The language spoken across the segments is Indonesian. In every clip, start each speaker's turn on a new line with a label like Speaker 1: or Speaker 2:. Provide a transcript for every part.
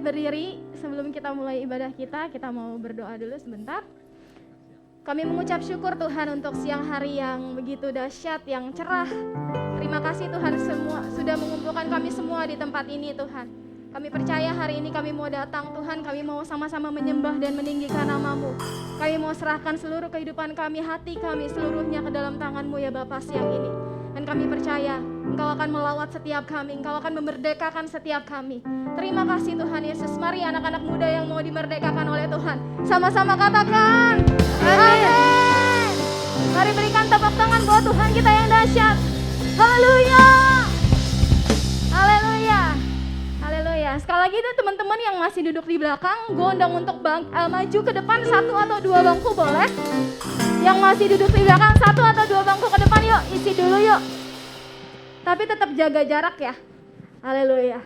Speaker 1: berdiri. Sebelum kita mulai ibadah kita mau berdoa dulu sebentar. Kami mengucap syukur Tuhan untuk siang hari yang begitu dahsyat, yang cerah. Terima kasih Tuhan sudah mengumpulkan kami semua di tempat ini Tuhan. Kami percaya hari ini kami mau datang Tuhan, kami mau sama-sama menyembah dan meninggikan nama-Mu. Kami mau serahkan seluruh kehidupan kami, hati kami seluruhnya ke dalam tangan-Mu ya Bapa siang ini. Dan kami percaya Engkau akan melawat setiap kami, Engkau akan memerdekakan setiap kami. Terima kasih Tuhan Yesus. Mari anak-anak muda yang mau dimerdekakan oleh Tuhan, sama-sama katakan amin. Mari berikan tepuk tangan buat Tuhan kita yang dahsyat. Haleluya. Haleluya. Haleluya. Sekali lagi itu teman-teman yang masih duduk di belakang, gue undang untuk maju ke depan 1 atau 2 bangku boleh. Yang masih duduk di belakang 1 atau 2 bangku ke depan yuk, isi dulu yuk. Tapi tetap jaga jarak ya. Haleluya.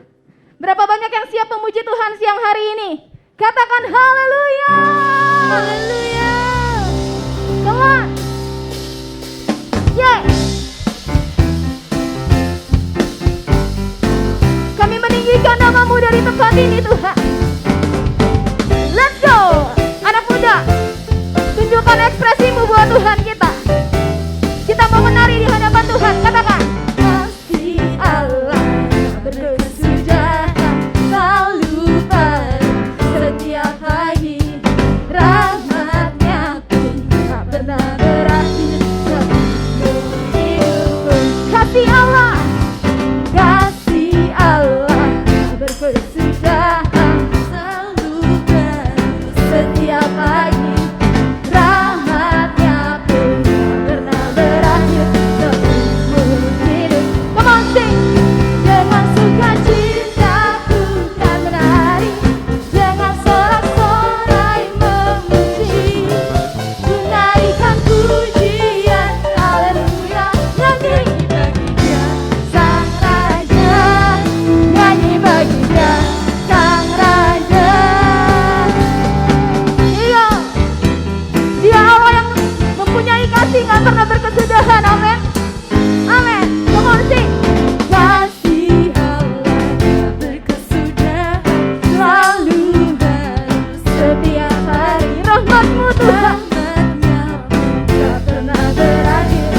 Speaker 1: Berapa banyak yang siap memuji Tuhan siang hari ini? Katakan haleluya. Haleluya. Come on. Yeah. Kami meninggikan nama-Mu dari tempat ini Tuhan. Let's go. Anak muda, tunjukkan ekspresimu buat Tuhan kita. Kita mau menari di hadapan Tuhan. Katakan kasih Allah berkesudahan selalu baru setiap pagi, rahmat-Nya pun tak pernah berakhir seumur hidupku. Kasih Allah berkesudahan selalu baru setiap pagi, rahmat-Nya pun tak pernah berakhir seumur hidup. Come on sing. Dengan sukacitaku kan menari, dengan sorak-sorai memuji, menarikan pujian, haleluya. Nyanyi bagi Dia Sang Raja, nyanyi bagi Dia Sang Raja. Iya, Dia Allah yang mempunyai kasih gak pernah berkesudahan, amin. Amin. Come on sing. Kasih Allah berkesudahan selalu baru setiap hari, rahmat-Mu Tuhan tak pernah berakhir.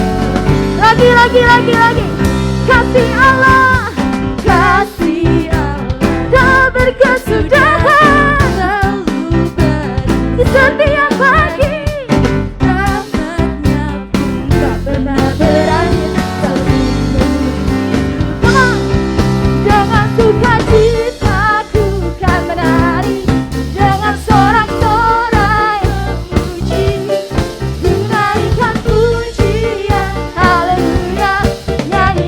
Speaker 1: Lagi. Kasih Allah tak berkesudahan selalu baru setiap pagi, rahmat-Nya pun tak pernah berakhir seumur hidup. Come on. Dengan sukacitaku kan menari, dengan sorak-sorai memuji, menarikan pujian, haleluya. Nyanyi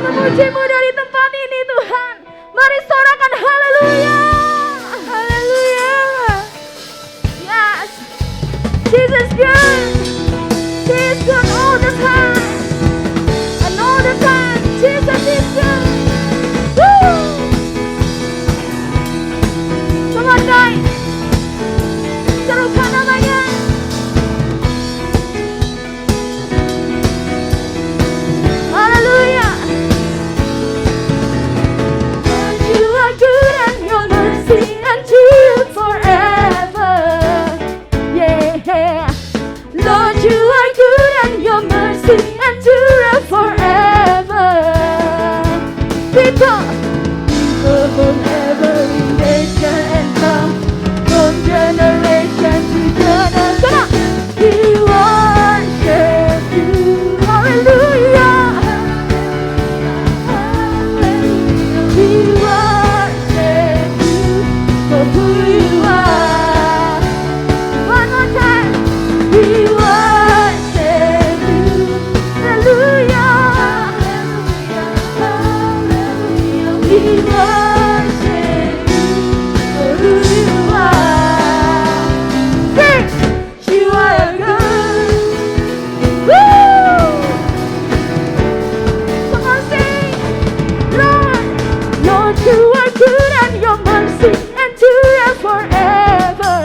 Speaker 1: memuji-Mu dari tempat ini Tuhan. Mari sorakan haleluya. Haleluya. Yes. Jesus good. He is good all the time. And all the time Jesus is good. Woo. Come on guys. Serukan namanya. Hallelujah. Lord, you are good and your mercy endures forever. Yeah. Lord, you are good and your mercy endures forever. People from every nation and tongue, from generation to generation, we worship you. Hallelujah. We worship you for who you are. One more time. We worship you. Hallelujah. We worship you for who you are. Sing. You are good. Woo! Come on, sing. Lord, Lord, you are good and your mercy endures forever.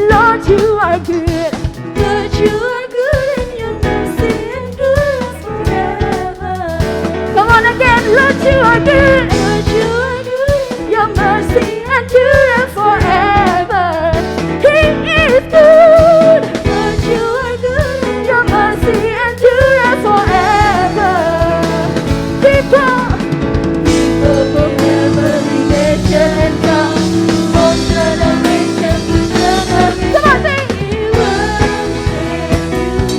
Speaker 1: Lord, you are good. Lord, you are good and your mercy endures forever. Come on again. Lord, you are good. Lord, you are good. Your mercy endures forever. He is good. Lord, you are good. Your mercy endures forever. People from every nation and tongue, from generation to generation. Come on, sing.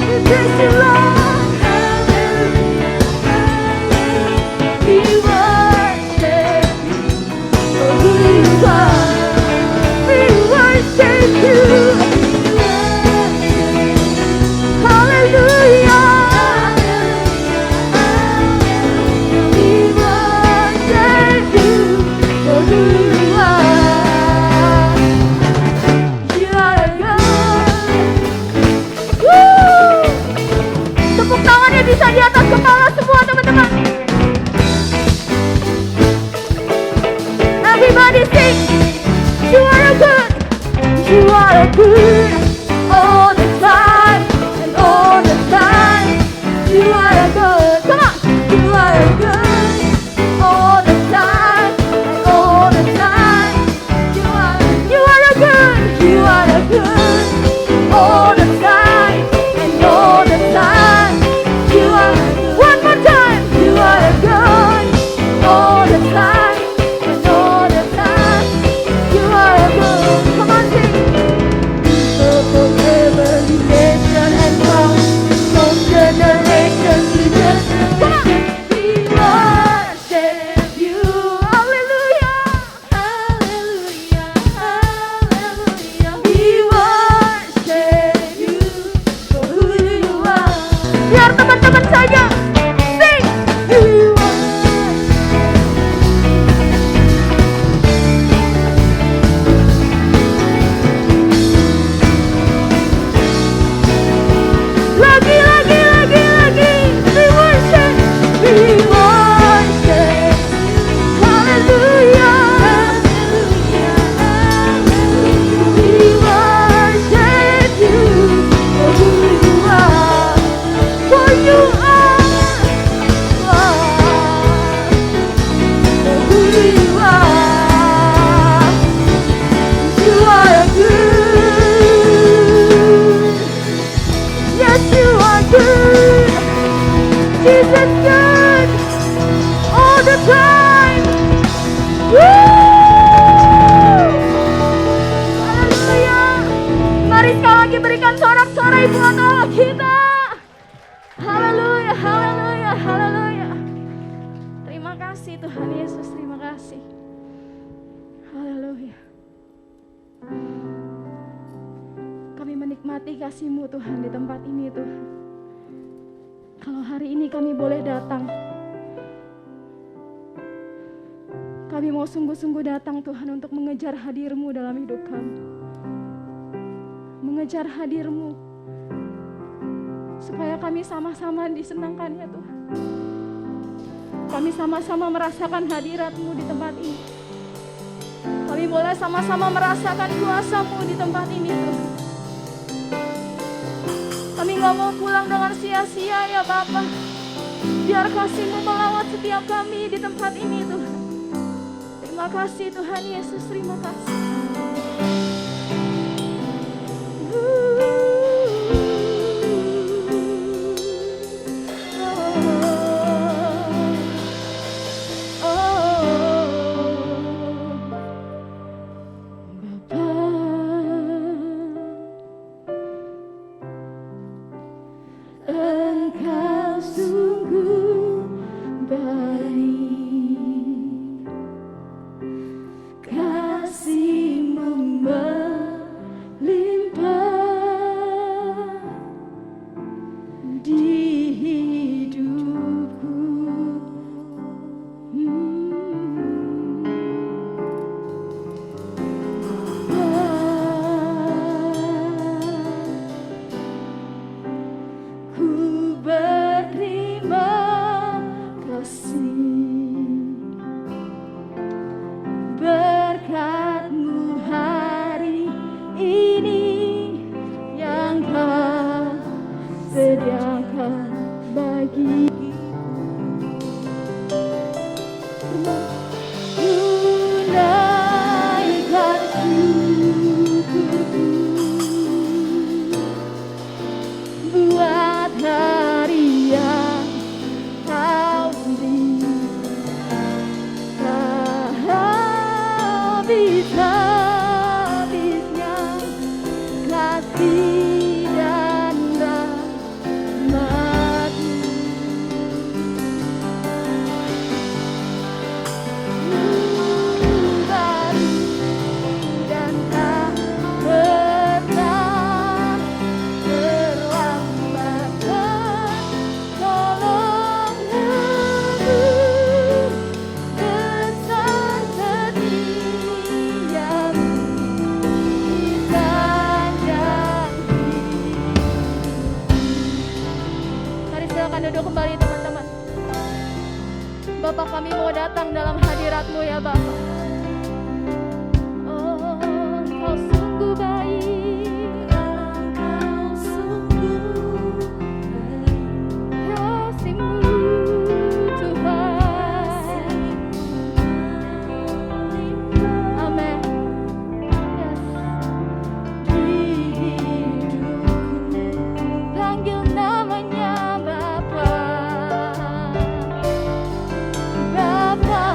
Speaker 1: We praise you, Lord. We worship you for who you are. We worship you. Hallelujah. We worship you for who you are. You are God. Woo! Tepuk tangannya bisa di atas kepala semua teman-teman. Everybody sing. You are good. You are good all the time and all the time. You are good. Come on. You are good all the time and all the time. You are good. You are good all the time and all the time. You are one more time. You are good all the time and all the time. You are good. Come on, sing. From every nation and tongue, from generation to generation. Come on. We worship you. Hallelujah. Hallelujah. Hallelujah. We worship you for who you are. Biar teman-teman saja sing. You are. Lagi. We worship. We worship. Hallelujah. We worship you for who you are. For you are. For who you are. You are good. Yes, you are good. Jesus good all the time. Woo! Haleluya. Mari sekali lagi berikan sorak-sorai buat Allah kita. Haleluya, haleluya, haleluya. Terima kasih Tuhan Yesus, terima kasih. Haleluya. Kami menikmati kasih-Mu Tuhan di tempat ini Tuhan. Kalau hari ini kami boleh datang Kami mau sungguh-sungguh datang Tuhan untuk mengejar hadir-Mu dalam hidup kami. Mengejar hadir-Mu, supaya kami sama-sama disenangkan ya Tuhan. Kami sama-sama merasakan hadirat-Mu di tempat ini. Kami boleh sama-sama merasakan kuasa-Mu di tempat ini Tuhan. Kami gak mau pulang dengan sia-sia ya Bapa. Biar kasih-Mu melawat setiap kami di tempat ini Tuhan. Terima kasih Tuhan Yesus, terima kasih.
Speaker 2: Engkau sungguh baik, kasih-Mu melimpah di hidupku. Ku berterima kasih, berkat-Mu hari ini yang Kau sediakan bagi tunaikan syukurku buat hari yang Kau beri. Tak habis-habisnya kasih dan rahmat-Mu. Baru dan tak pernah terlambat. Tolong nebus pesan setia-Mu sepanjang hidup.
Speaker 1: Mari silakan duduk kembali teman-teman. Bapak, kami mau datang dalam hadirat-Mu ya Bapak. Oh, Engkau sungguh baik,
Speaker 2: Engkau sungguh baik,
Speaker 1: kasih-Mu Tuhan. Amin. Yes.
Speaker 2: di hidupku.
Speaker 1: Panggil namanya Bapa. Bapa.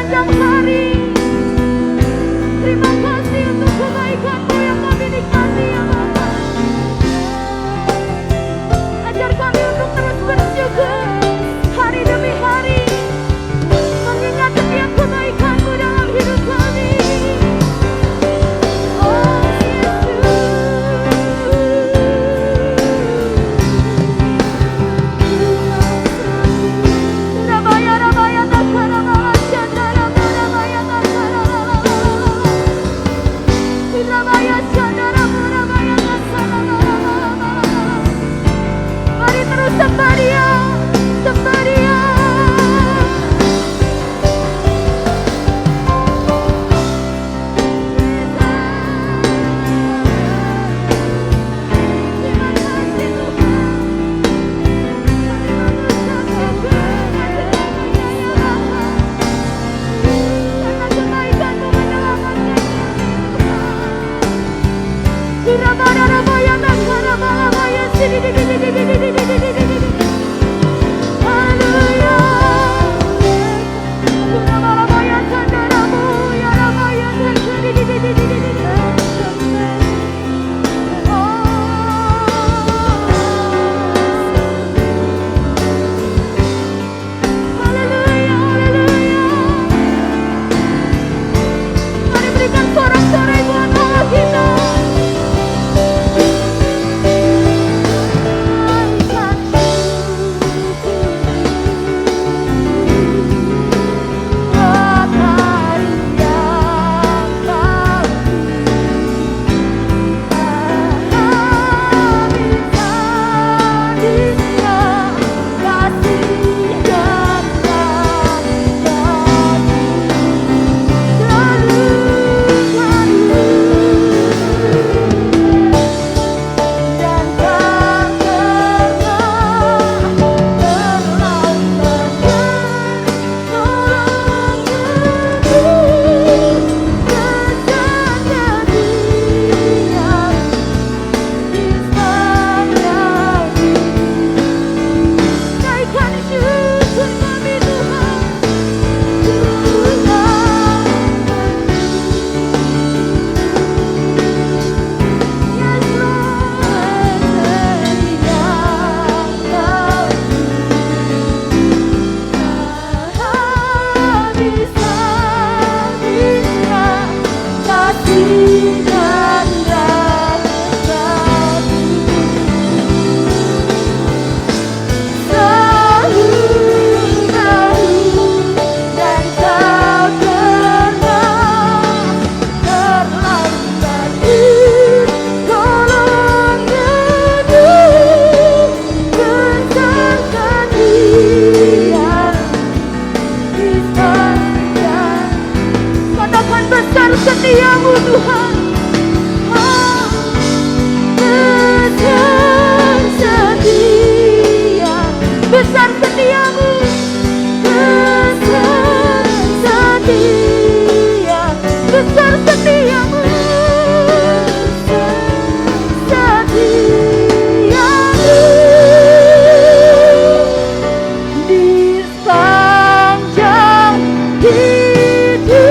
Speaker 1: sepanjang hari. Terima kasih untuk kebaikan-Mu yang kami nikmati ya Bapa. Ajar kami untuk terus bersyukur hari demi hari, mengingat setiap kebaikan-Mu dalam hidup kami. Oh Yesus, Rabaya Rabaya Takara Mala Chandara Mala Maya Takara Mala Rabaya Chandara Mala Maya Takara Mala Mala. Mari terus sembaria, sembaria. Terima kasih Tuhan. Karena kebaikan-Mu menyelamatkan kami Tuhan. Rabaya Nakara Mala Maya Haleluya. Rabaya Chandaramu ya Rabaya Haleluya, haleluya. Mari berikan sorak-sorai buat Allah kita. Setiamu Tuhan, oh, besar setia, besar setiamu, besar setia, besar setiamu, setiamu di sepanjang hidupku.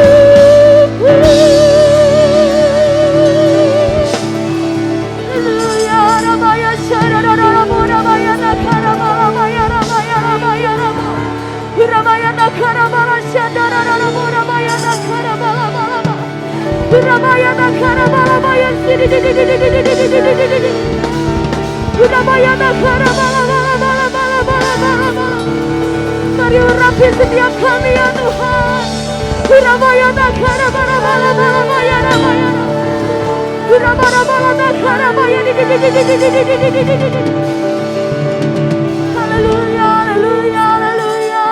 Speaker 1: Mari urapi setiap kami ya Tuhan. Haleluya, haleluya, haleluya.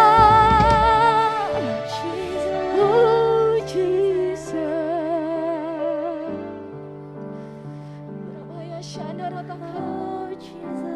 Speaker 1: Oh Jesus. Oh Jesus.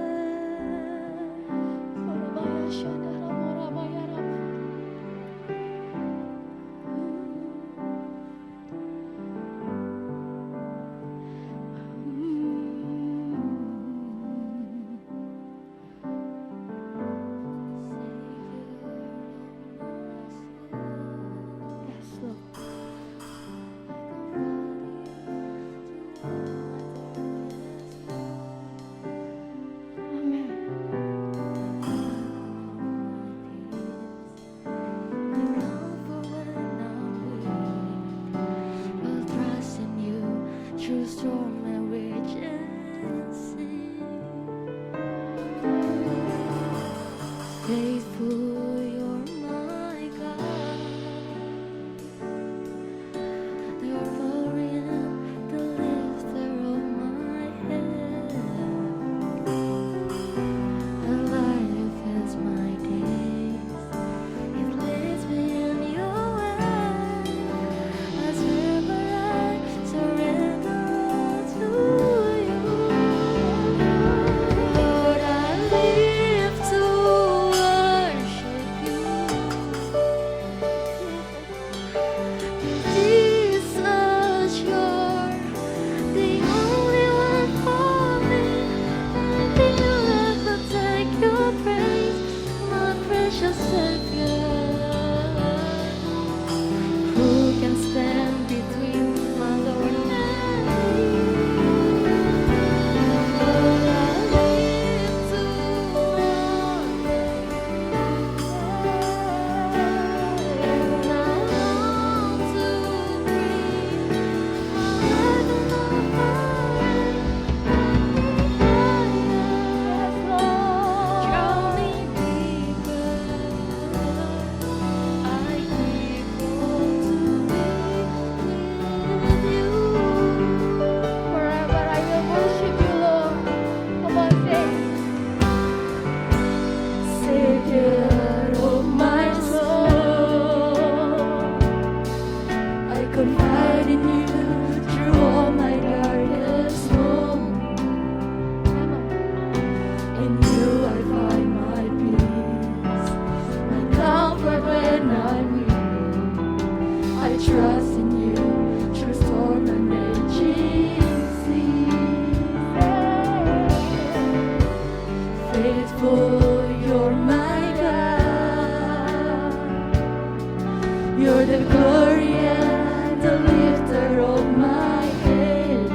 Speaker 2: You're the glory and the lifter of my head.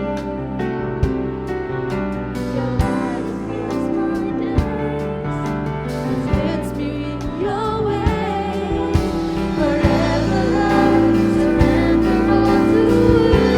Speaker 2: Your light fills my days, leads me in your way. Forever I surrender all to you.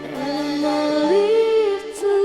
Speaker 2: And I live to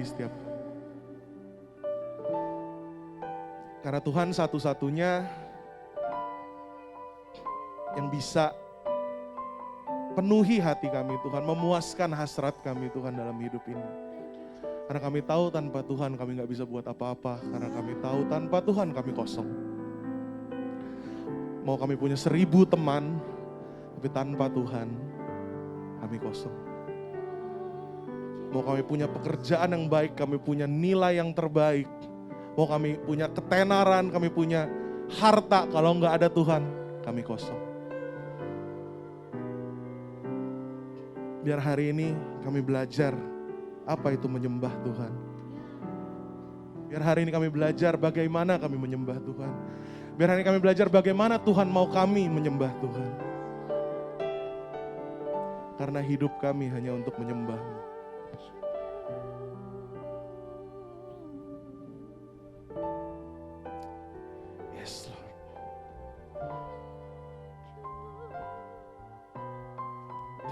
Speaker 3: hati setiap. Karena Tuhan satu-satunya yang bisa penuhi hati kami Tuhan, memuaskan hasrat kami Tuhan dalam hidup ini. Karena kami tahu tanpa Tuhan kami gak bisa buat apa-apa, karena kami tahu tanpa Tuhan kami kosong. Mau kami punya 1000 teman, tapi tanpa Tuhan kami kosong. Mau kami punya pekerjaan yang baik, kami punya nilai yang terbaik. Mau kami punya ketenaran, kami punya harta, kalau nggak ada Tuhan, kami kosong. Biar hari ini kami belajar apa itu menyembah Tuhan. Biar hari ini kami belajar bagaimana kami menyembah Tuhan. Biar hari ini kami belajar bagaimana Tuhan mau kami menyembah Tuhan. Karena hidup kami hanya untuk menyembah-Mu. Yes, Lord.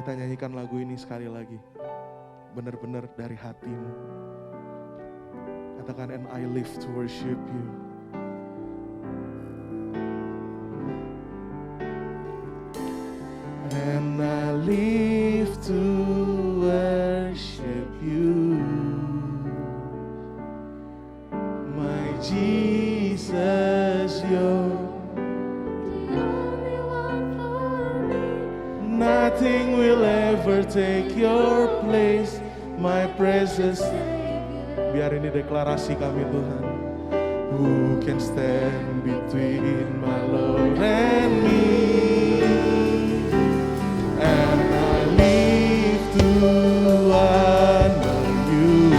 Speaker 3: Kita nyanyikan lagu ini sekali lagi. Benar-benar dari hatimu. Katakan, and I live to worship you. And I live to worship you, my Jesus, you're
Speaker 2: The only one for me.
Speaker 3: nothing will ever take your place, my precious. Biar ini deklarasi kami Tuhan. Who can stand between my Lord and me? And I live to honor you.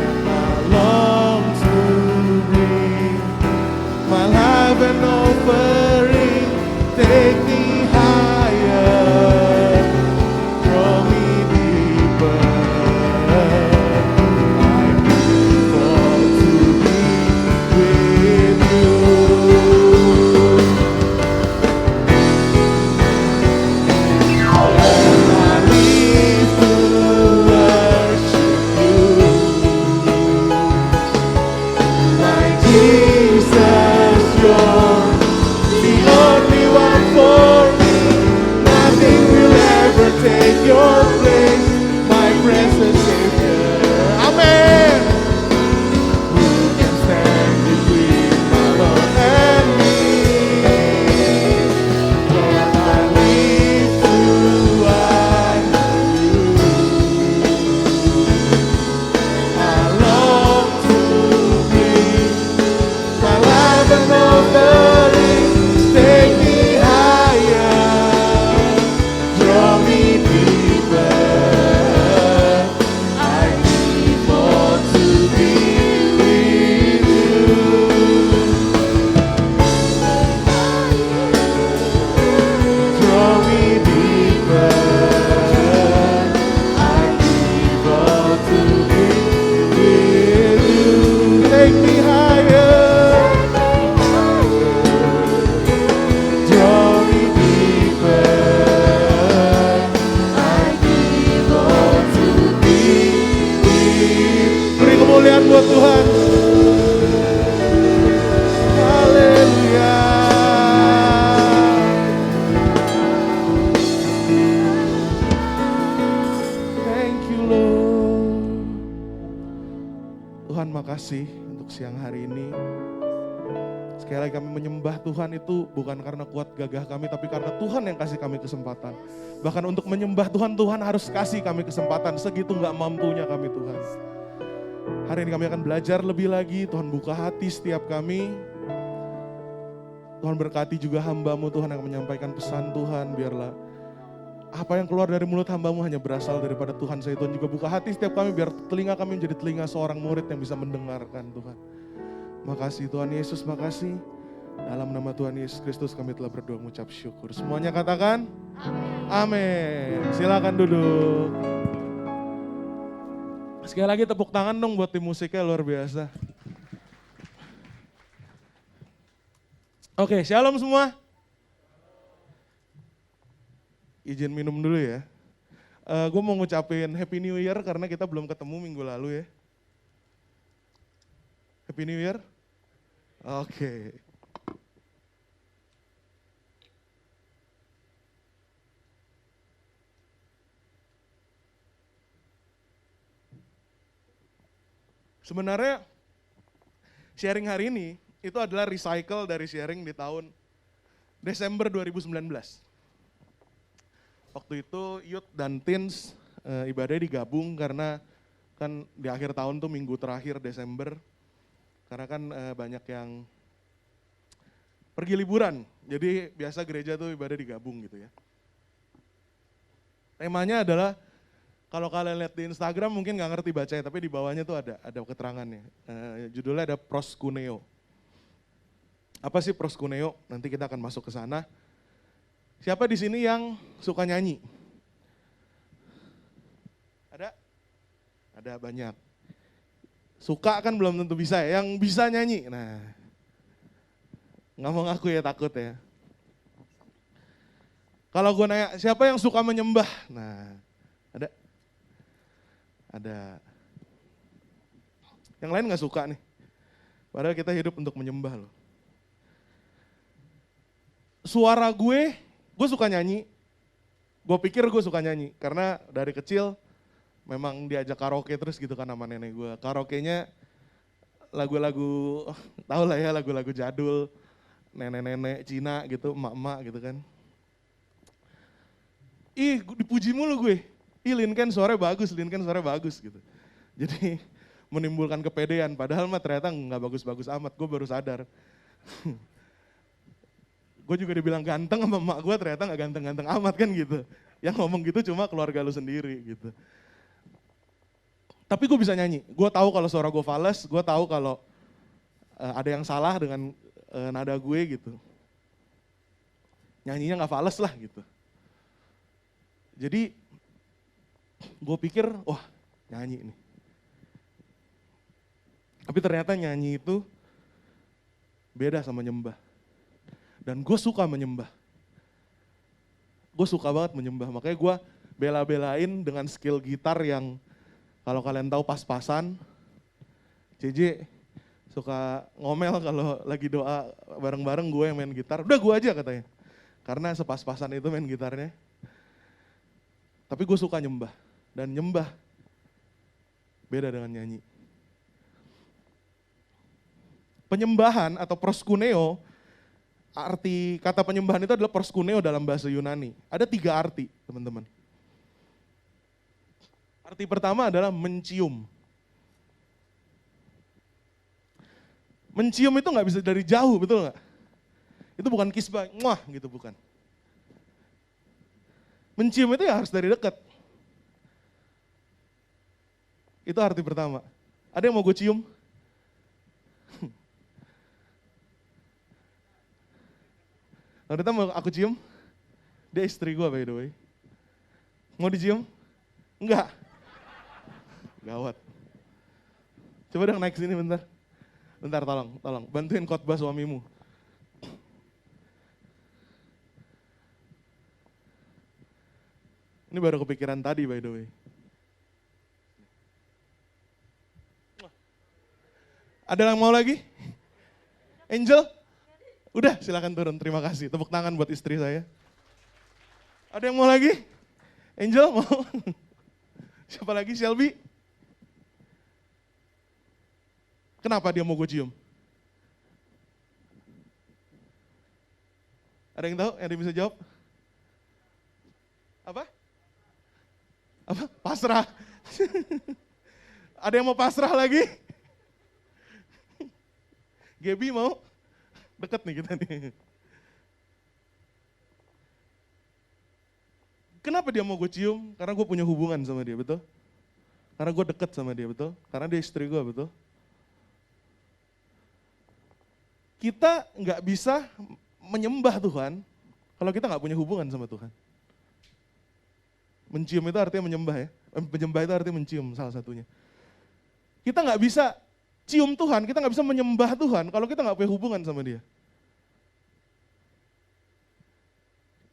Speaker 3: And I long to bring my life an offering. Take me higher, draw me deeper. I want to be with you. And I live to worship you, my Jesus, you're the only one for me. Nothing will ever take your place, my precious Savior. Amen. Who can stand between my Lord and me? Lord, I live to honor you. I long to bring my life an offering. Take me higher, draw me deeper. I need more to be with you. Draw me deeper. I need more to be with you. Take me higher. Draw me deeper. I give all to thee. Beri kemuliaan buat Tuhan. Haleluya. Thank you Lord. Tuhan makasih untuk siang hari ini. Sekali lagi kami menyembah Tuhan itu bukan karena kuat gagah kami, tapi karena Tuhan yang kasih kami kesempatan. Bahkan untuk menyembah Tuhan, Tuhan harus kasih kami kesempatan. Segitu gak mampunya kami Tuhan. Hari ini kami akan belajar lebih lagi. Tuhan buka hati setiap kami. Tuhan berkati juga hamba-Mu Tuhan yang menyampaikan pesan Tuhan. Biarlah apa yang keluar dari mulut hamba-Mu hanya berasal daripada Tuhan. Saya Tuhan juga buka hati setiap kami biar telinga kami menjadi telinga seorang murid yang bisa mendengarkan Tuhan. Makasih Tuhan Yesus, makasih. Dalam nama Tuhan Yesus Kristus kami telah berdoa mengucap syukur. Semuanya katakan amin. Silakan duduk. Sekali lagi tepuk tangan dong buat tim musiknya, luar biasa. Oke, shalom semua. Izin minum dulu ya. Gue mau ngucapin Happy New Year karena kita belum ketemu minggu lalu ya. Happy New Year? Oke. Sebenarnya sharing hari ini itu adalah recycle dari sharing di tahun Desember 2019. Waktu itu youth dan teens ibadahnya digabung karena kan di akhir tahun tuh minggu terakhir Desember. Karena kan banyak yang pergi liburan, jadi biasa gereja tuh ibadah digabung gitu ya. Temanya adalah, kalau kalian lihat di Instagram mungkin nggak ngerti bacanya, tapi di bawahnya tuh ada keterangannya. Judulnya ada proskuneo. Apa sih proskuneo? Nanti kita akan masuk ke sana. Siapa di sini yang suka nyanyi? Ada? Ada banyak. Suka kan belum tentu bisa ya, yang bisa nyanyi. Nah, nggak mau ngaku ya, takut ya. Kalau gue nanya, siapa yang suka menyembah? Nah, ada? Ada. Yang lain nggak suka nih. Padahal kita hidup untuk menyembah loh. Suara gue suka nyanyi. Gue pikir gue suka nyanyi, karena dari kecil memang diajak karaoke terus gitu kan sama nenek gue. Karaoke-nya lagu-lagu, tau lah ya, lagu-lagu jadul, nenek-nenek Cina gitu, emak-emak gitu kan. Ih, dipuji mulu gue. Ih, Lincoln suaranya bagus gitu. Jadi menimbulkan kepedean, padahal mah ternyata nggak bagus-bagus amat, gue baru sadar. Gue juga dibilang ganteng sama emak gue, ternyata nggak ganteng-ganteng amat kan gitu. Yang ngomong gitu cuma keluarga lu sendiri gitu. Tapi gue bisa nyanyi, gue tahu kalau suara gue fales, gue tahu kalau ada yang salah dengan nada gue gitu. Nyanyinya nggak fales lah gitu. Jadi gue pikir, wah nyanyi nih. Tapi ternyata nyanyi itu beda sama nyembah. Dan gue suka menyembah. Gue suka banget menyembah, makanya gue bela-belain dengan skill gitar yang kalau kalian tahu pas-pasan. JJ suka ngomel kalau lagi doa bareng-bareng gue yang main gitar. Udah gue aja katanya, karena sepas-pasan itu main gitarnya. Tapi gue suka nyembah, dan nyembah beda dengan nyanyi. Penyembahan atau proskuneo, arti kata penyembahan itu adalah proskuneo dalam bahasa Yunani. Ada 3 arti, teman-teman. Arti pertama adalah mencium. Mencium itu nggak bisa dari jauh, betul nggak? Itu bukan kisbah, muah gitu, bukan. Mencium itu ya harus dari dekat. Itu arti pertama. Ada yang mau gue cium? Rita mau aku cium? Dia istri gue by the way. Mau dicium? Enggak. Gawat. Coba dong naik sini bentar. Bentar tolong. Bantuin khotbah suamimu. Ini baru kepikiran tadi by the way. Ada yang mau lagi? Angel? Udah, silakan turun. Terima kasih. Tepuk tangan buat istri saya. Ada yang mau lagi? Angel mau? Siapa lagi? Shelby? Kenapa dia mau gue cium? Ada yang tahu? Ada yang bisa jawab? Apa? Pasrah. Ada yang mau pasrah lagi? Gaby mau? Deket nih kita nih. Kenapa dia mau gue cium? Karena gue punya hubungan sama dia, betul? Karena gue deket sama dia, betul? Karena dia istri gue, betul? Kita nggak bisa menyembah Tuhan kalau kita nggak punya hubungan sama Tuhan. Mencium itu artinya menyembah ya. Menyembah itu artinya mencium salah satunya. Kita nggak bisa cium Tuhan, kita nggak bisa menyembah Tuhan kalau kita nggak punya hubungan sama Dia.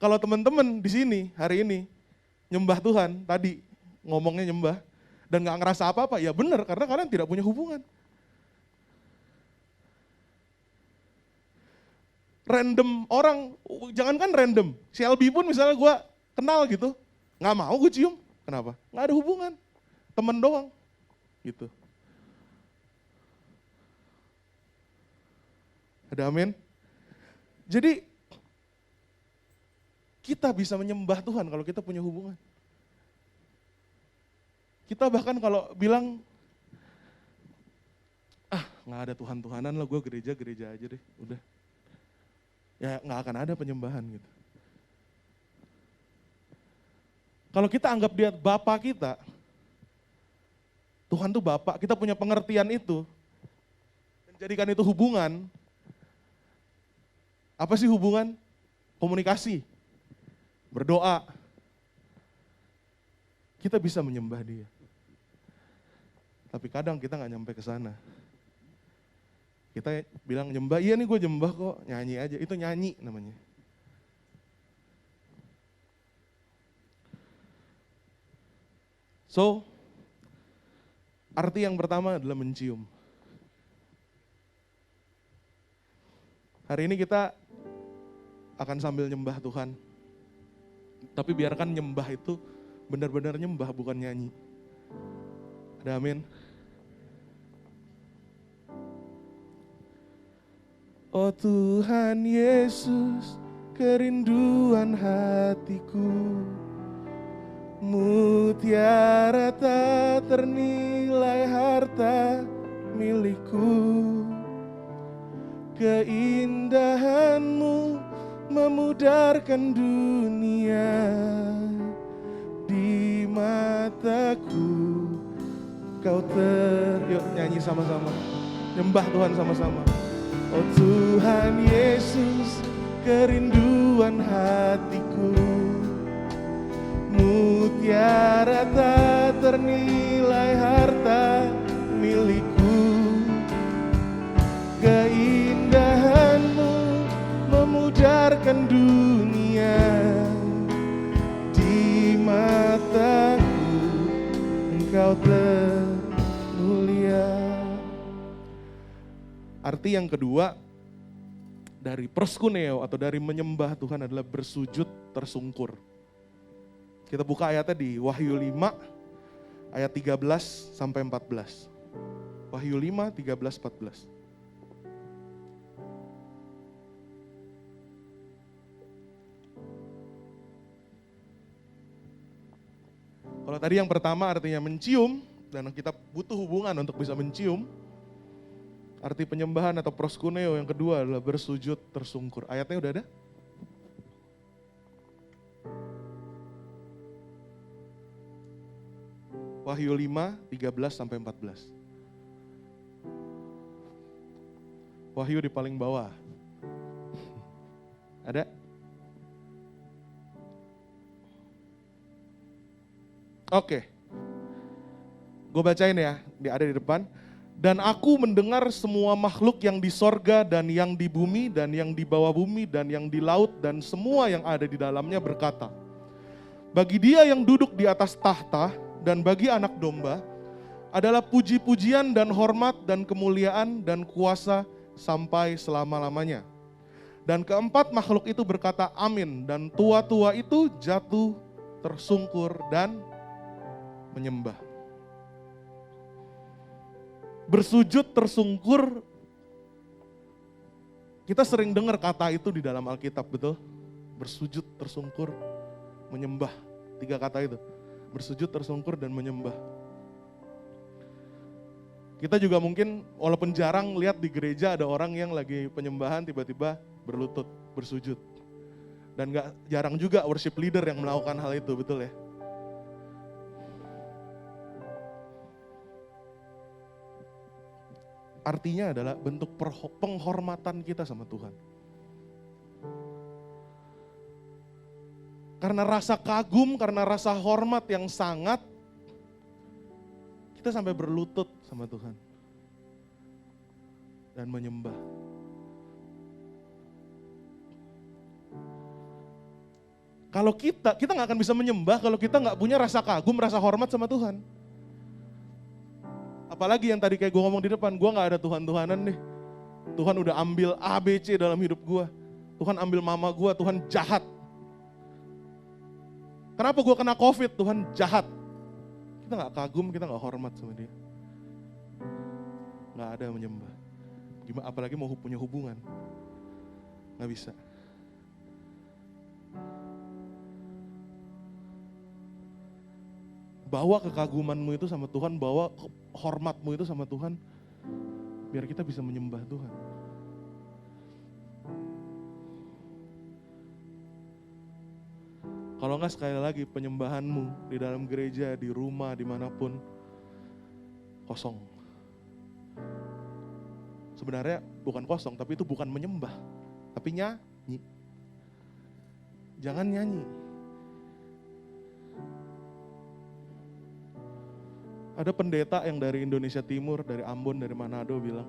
Speaker 3: Kalau teman-teman di sini hari ini nyembah Tuhan, tadi ngomongnya nyembah, dan gak ngerasa apa-apa, ya benar karena kalian tidak punya hubungan. Random orang, jangankan random, si LB pun misalnya gue kenal gitu, gak mau gue cium, kenapa? Gak ada hubungan, temen doang gitu. Ada amin? Jadi kita bisa menyembah Tuhan kalau kita punya hubungan. Kita bahkan kalau bilang, gak ada Tuhan-Tuhanan lah, gue gereja-gereja aja deh, udah. Ya gak akan ada penyembahan gitu. Kalau kita anggap dia Bapa kita, Tuhan tuh Bapa, kita punya pengertian itu, dan jadikan itu hubungan. Apa sih hubungan? Komunikasi, berdoa. Kita bisa menyembah dia. Tapi kadang kita gak nyampe ke sana. Kita bilang nyembah, iya nih gue nyembah kok, nyanyi aja. Itu nyanyi namanya. So, arti yang pertama adalah mencium. Hari ini kita akan sambil nyembah Tuhan. Tapi biarkan nyembah itu benar-benar nyembah, bukan nyanyi. Ada amin? Oh Tuhan Yesus, kerinduan hatiku, mutiara tak ternilai harta milikku. Keindahanmu memudarkan dunia di mataku. Yuk nyanyi sama-sama, nyembah Tuhan sama-sama. Oh Tuhan Yesus, kerinduan hatiku, mutiara tak ternilai harta milikku. Keindahanmu memudarkan dunia di mataku, Engkau termulia. Arti yang kedua dari proskuneo atau dari menyembah Tuhan adalah bersujud tersungkur. Kita buka ayatnya di Wahyu 5 ayat 13 sampai 14. Wahyu 5, 13, 14. Kalau tadi yang pertama artinya mencium, dan kita butuh hubungan untuk bisa mencium. Arti penyembahan atau proskuneo yang kedua adalah bersujud tersungkur. Ayatnya udah ada? Wahyu 5, 13 sampai 14. Wahyu di paling bawah. Ada? Oke. Gue bacain ya, ada di depan. Dan aku mendengar semua makhluk yang di sorga dan yang di bumi dan yang di bawah bumi dan yang di laut dan semua yang ada di dalamnya berkata, bagi Dia yang duduk di atas tahta dan bagi Anak Domba adalah puji-pujian dan hormat dan kemuliaan dan kuasa sampai selama-lamanya. Dan keempat makhluk itu berkata amin, dan tua-tua itu jatuh tersungkur dan menyembah. Bersujud tersungkur, kita sering dengar kata itu di dalam Alkitab, betul? Bersujud tersungkur, menyembah. 3 kata itu, bersujud tersungkur dan menyembah. Kita juga mungkin walaupun jarang lihat di gereja ada orang yang lagi penyembahan tiba-tiba berlutut, bersujud. Dan gak jarang juga worship leader yang melakukan hal itu, betul ya? Artinya adalah bentuk penghormatan kita sama Tuhan. Karena rasa kagum, karena rasa hormat yang sangat, kita sampai berlutut sama Tuhan. Dan menyembah. Kalau kita nggak akan bisa menyembah kalau kita nggak punya rasa kagum, rasa hormat sama Tuhan. Apalagi yang tadi kayak gue ngomong di depan, gue nggak ada Tuhan-Tuhanan nih. Tuhan udah ambil A, B, C dalam hidup gue. Tuhan ambil mama gue, Tuhan jahat. Kenapa gue kena COVID? Tuhan jahat. Kita nggak kagum, kita nggak hormat sama dia. Nggak ada yang menyembah. Gimana? Apalagi mau punya hubungan. Nggak bisa. Bawa kekagumanmu itu sama Tuhan, bawa hormatmu itu sama Tuhan, biar kita bisa menyembah Tuhan. Kalau enggak sekali lagi penyembahanmu di dalam gereja, di rumah, dimanapun, kosong. Sebenarnya bukan kosong, tapi itu bukan menyembah, tapi nyanyi. Jangan nyanyi. Ada pendeta yang dari Indonesia Timur, dari Ambon, dari Manado bilang,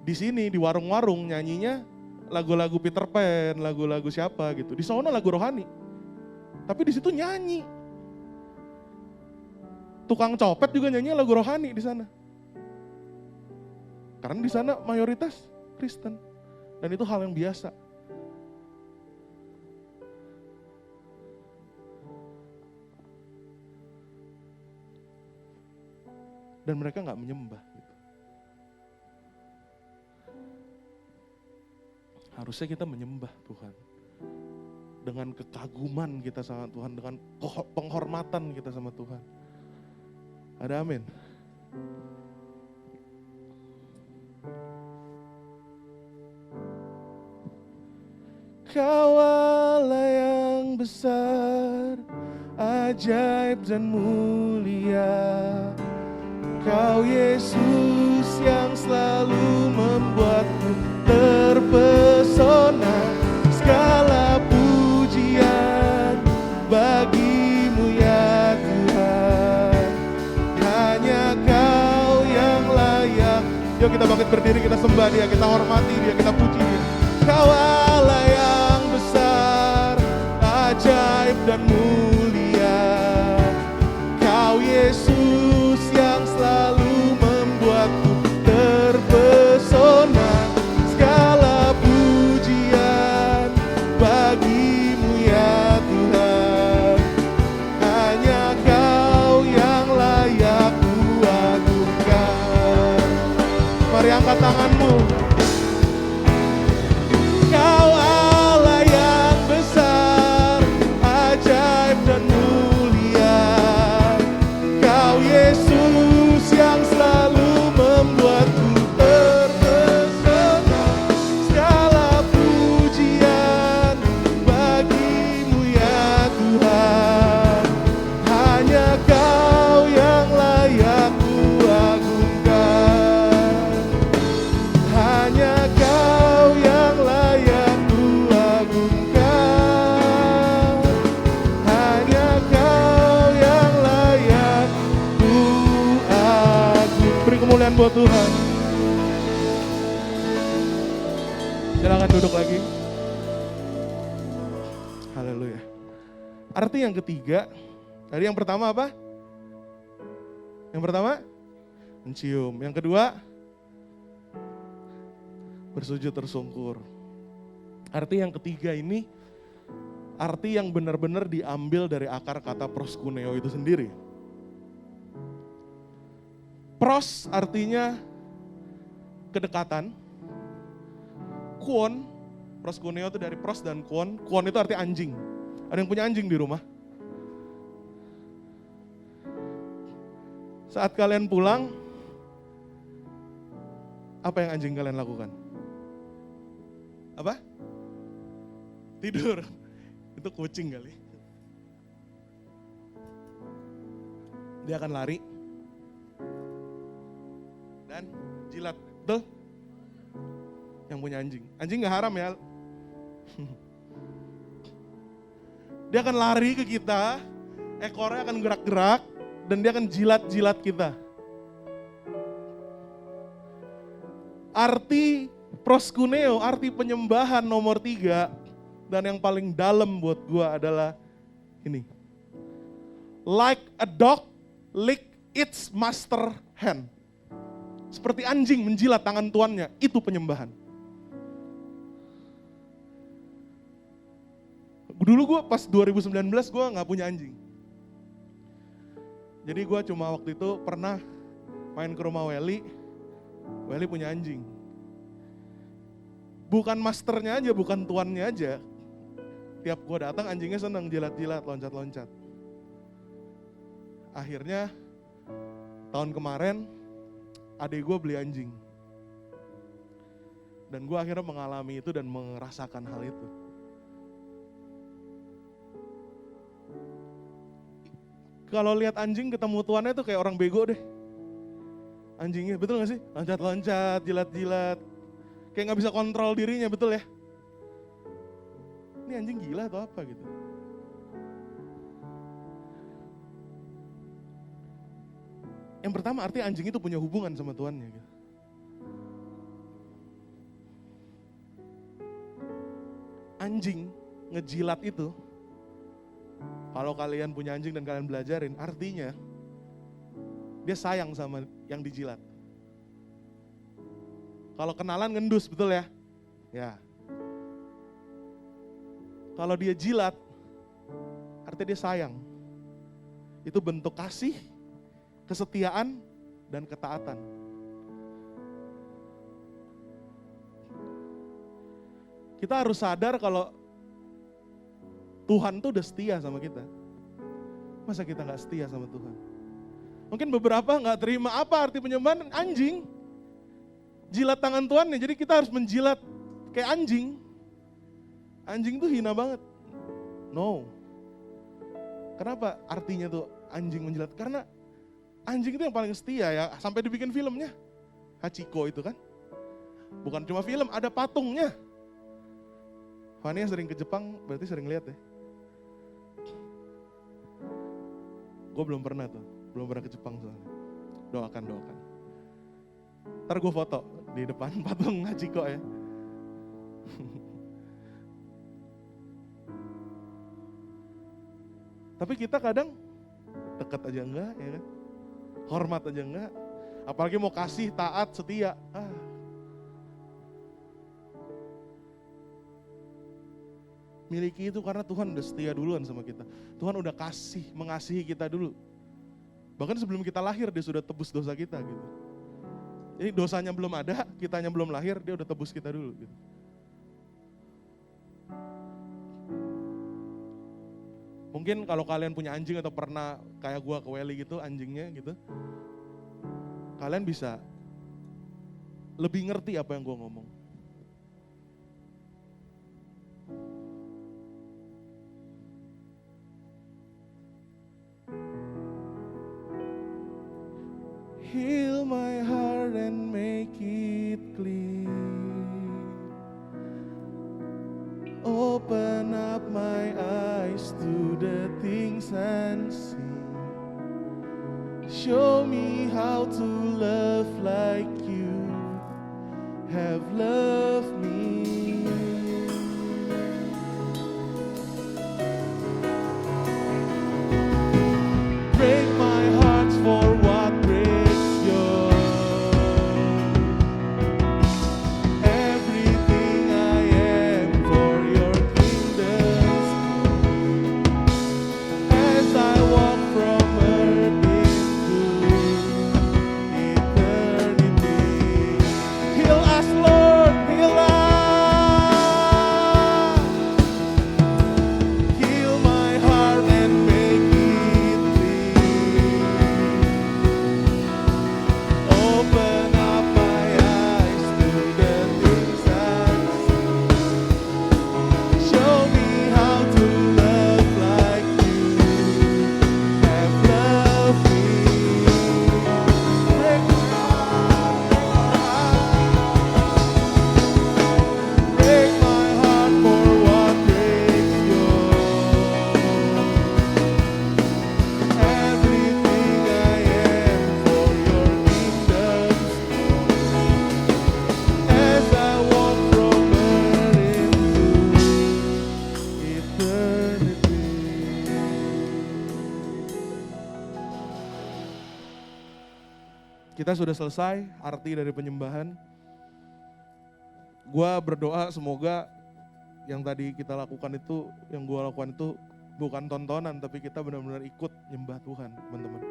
Speaker 3: di sini di warung-warung nyanyinya lagu-lagu Peter Pan, lagu-lagu siapa gitu. Di sana lagu rohani, tapi di situ nyanyi. Tukang copet juga nyanyi lagu rohani di sana, karena di sana mayoritas Kristen, dan itu hal yang biasa. Dan mereka nggak menyembah. Gitu. Harusnya kita menyembah Tuhan. Dengan kekaguman kita sama Tuhan, dengan penghormatan kita sama Tuhan. Ada amin. Kau Allah yang besar, ajaib dan mulia. Kau Yesus yang selalu membuatku terpesona. Segala pujian bagimu ya Tuhan. Hanya Kau yang layak. Yuk kita bangkit berdiri, kita sembah Dia, kita hormati Dia, kita puji Dia. Kau Allah yang besar, ajaib dan mulia. Kau Yesus yang selalu membuatku terpesona. Segala pujian bagimu ya Tuhan. Hanya Kau yang layak kuagungkan. Mari angkat tanganmu. Kau Allah yang besar, ajaib dan mulia. Kau Yesus yang selalu membuatku terpesona. Segala pujian bagimu ya Tuhan. Hanya Kau yang layak kuagungkan. Hanya Kau yang layak kuagungkan. Hanya Kau yang layak kuagungkan. Beri kemuliaan buat Tuhan. Silakan duduk lagi. Haleluya. Arti yang ketiga, tadi yang pertama apa? Yang pertama, mencium. Yang kedua, bersujud tersungkur. Arti yang ketiga ini, arti yang benar-benar diambil dari akar kata proskuneo itu sendiri. Pros artinya kedekatan. Kuon, proskuneo itu dari pros dan kuon. Kuon itu arti anjing. Ada yang punya anjing di rumah? Saat kalian pulang, apa yang anjing kalian lakukan? Apa? Tidur. Itu kucing kali. Dia akan lari dan jilat. Betul? Yang punya anjing. Anjing gak haram ya. Dia akan lari ke kita, ekornya akan gerak-gerak, dan dia akan jilat-jilat kita. Arti proskuneo, arti penyembahan nomor 3, dan yang paling dalam buat gue adalah ini. Like a dog lick its master hand. Seperti anjing menjilat tangan tuannya, itu penyembahan. Dulu gue pas 2019 gue gak punya anjing. Jadi gue cuma waktu itu pernah main ke rumah Welly punya anjing. Bukan masternya aja, bukan tuannya aja. Tiap gue datang anjingnya senang jilat-jilat, loncat-loncat. Akhirnya tahun kemarin adik gue beli anjing. Dan gue akhirnya mengalami itu dan merasakan hal itu. Kalau lihat anjing ketemu tuannya tuh kayak orang bego deh. Anjingnya, betul gak sih? Loncat-loncat, jilat-jilat. Kayak gak bisa kontrol dirinya, betul ya? Ini anjing gila atau apa gitu. Yang pertama artinya anjing itu punya hubungan sama tuannya gitu. Anjing ngejilat itu, kalau kalian punya anjing dan kalian belajarin, artinya dia sayang sama yang dijilat. Kalau kenalan ngendus, betul ya? Ya. Kalau dia jilat, artinya dia sayang. Itu bentuk kasih, kesetiaan, dan ketaatan. Kita harus sadar kalau Tuhan tuh udah setia sama kita. Masa kita gak setia sama Tuhan? Mungkin beberapa gak terima apa arti penyembahan anjing. Jilat tangan tuannya, jadi kita harus menjilat kayak anjing. Anjing tuh hina banget. No. Kenapa artinya tuh anjing menjilat? Karena anjing itu yang paling setia ya, sampai dibikin filmnya. Hachiko itu kan. Bukan cuma film, ada patungnya. Fania sering ke Jepang, berarti sering lihat ya. Gue belum pernah ke Jepang soalnya. Doakan. Ntar gue foto di depan patung Hachiko ya. Tapi kita kadang deket aja enggak ya kan. Hormat aja enggak. Apalagi mau kasih, taat, setia. Miliki itu karena Tuhan udah setia duluan sama kita. Tuhan udah mengasihi kita dulu. Bahkan sebelum kita lahir dia sudah tebus dosa kita gitu. Jadi dosanya belum ada, kitanya belum lahir, dia udah tebus kita dulu gitu. Mungkin kalau kalian punya anjing atau pernah kayak gua ke Welly gitu, anjingnya gitu. Kalian bisa lebih ngerti apa yang gua ngomong. Heal my heart and make it clean. Open up my eyes to the things unseen. Show me how to love like you have loved me. Break my heart for what breaks yours. Everything I am for your kingdom's good. As I walk from earth into eternity. Heal us, Lord, heal us. Kita sudah selesai arti dari penyembahan. Gua berdoa semoga yang tadi kita lakukan itu, yang gua lakukan itu bukan tontonan, tapi kita benar-benar ikut nyembah Tuhan, teman-teman.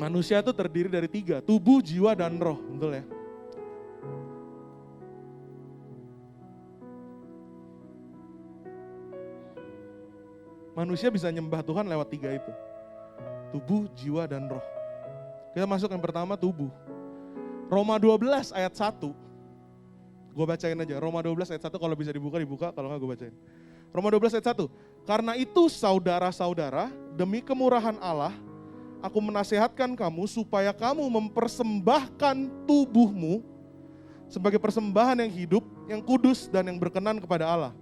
Speaker 3: Manusia itu terdiri dari 3, tubuh, jiwa, dan roh, betul ya? Manusia bisa nyembah Tuhan lewat 3 itu. Tubuh, jiwa, dan roh. Kita masuk yang pertama, tubuh. Roma 12 ayat 1. Gue bacain aja. Roma 12 ayat 1, kalau bisa dibuka, kalau enggak gue bacain. Roma 12 ayat 1. Karena itu saudara-saudara, demi kemurahan Allah, aku menasehatkan kamu supaya kamu mempersembahkan tubuhmu sebagai persembahan yang hidup, yang kudus, dan yang berkenan kepada Allah.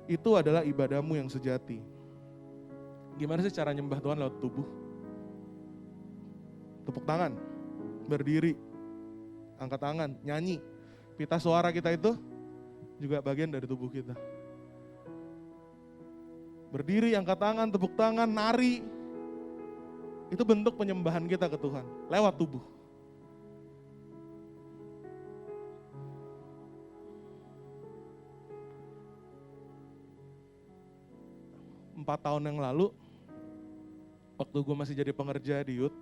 Speaker 3: Itu adalah ibadahmu yang sejati. Gimana sih cara nyembah Tuhan lewat tubuh? Tepuk tangan, berdiri, angkat tangan, nyanyi. Pita suara kita itu juga bagian dari tubuh kita. Berdiri, angkat tangan, tepuk tangan, nari. Itu bentuk penyembahan kita ke Tuhan, lewat tubuh. Empat tahun yang lalu, waktu gue masih jadi pengerja di youth,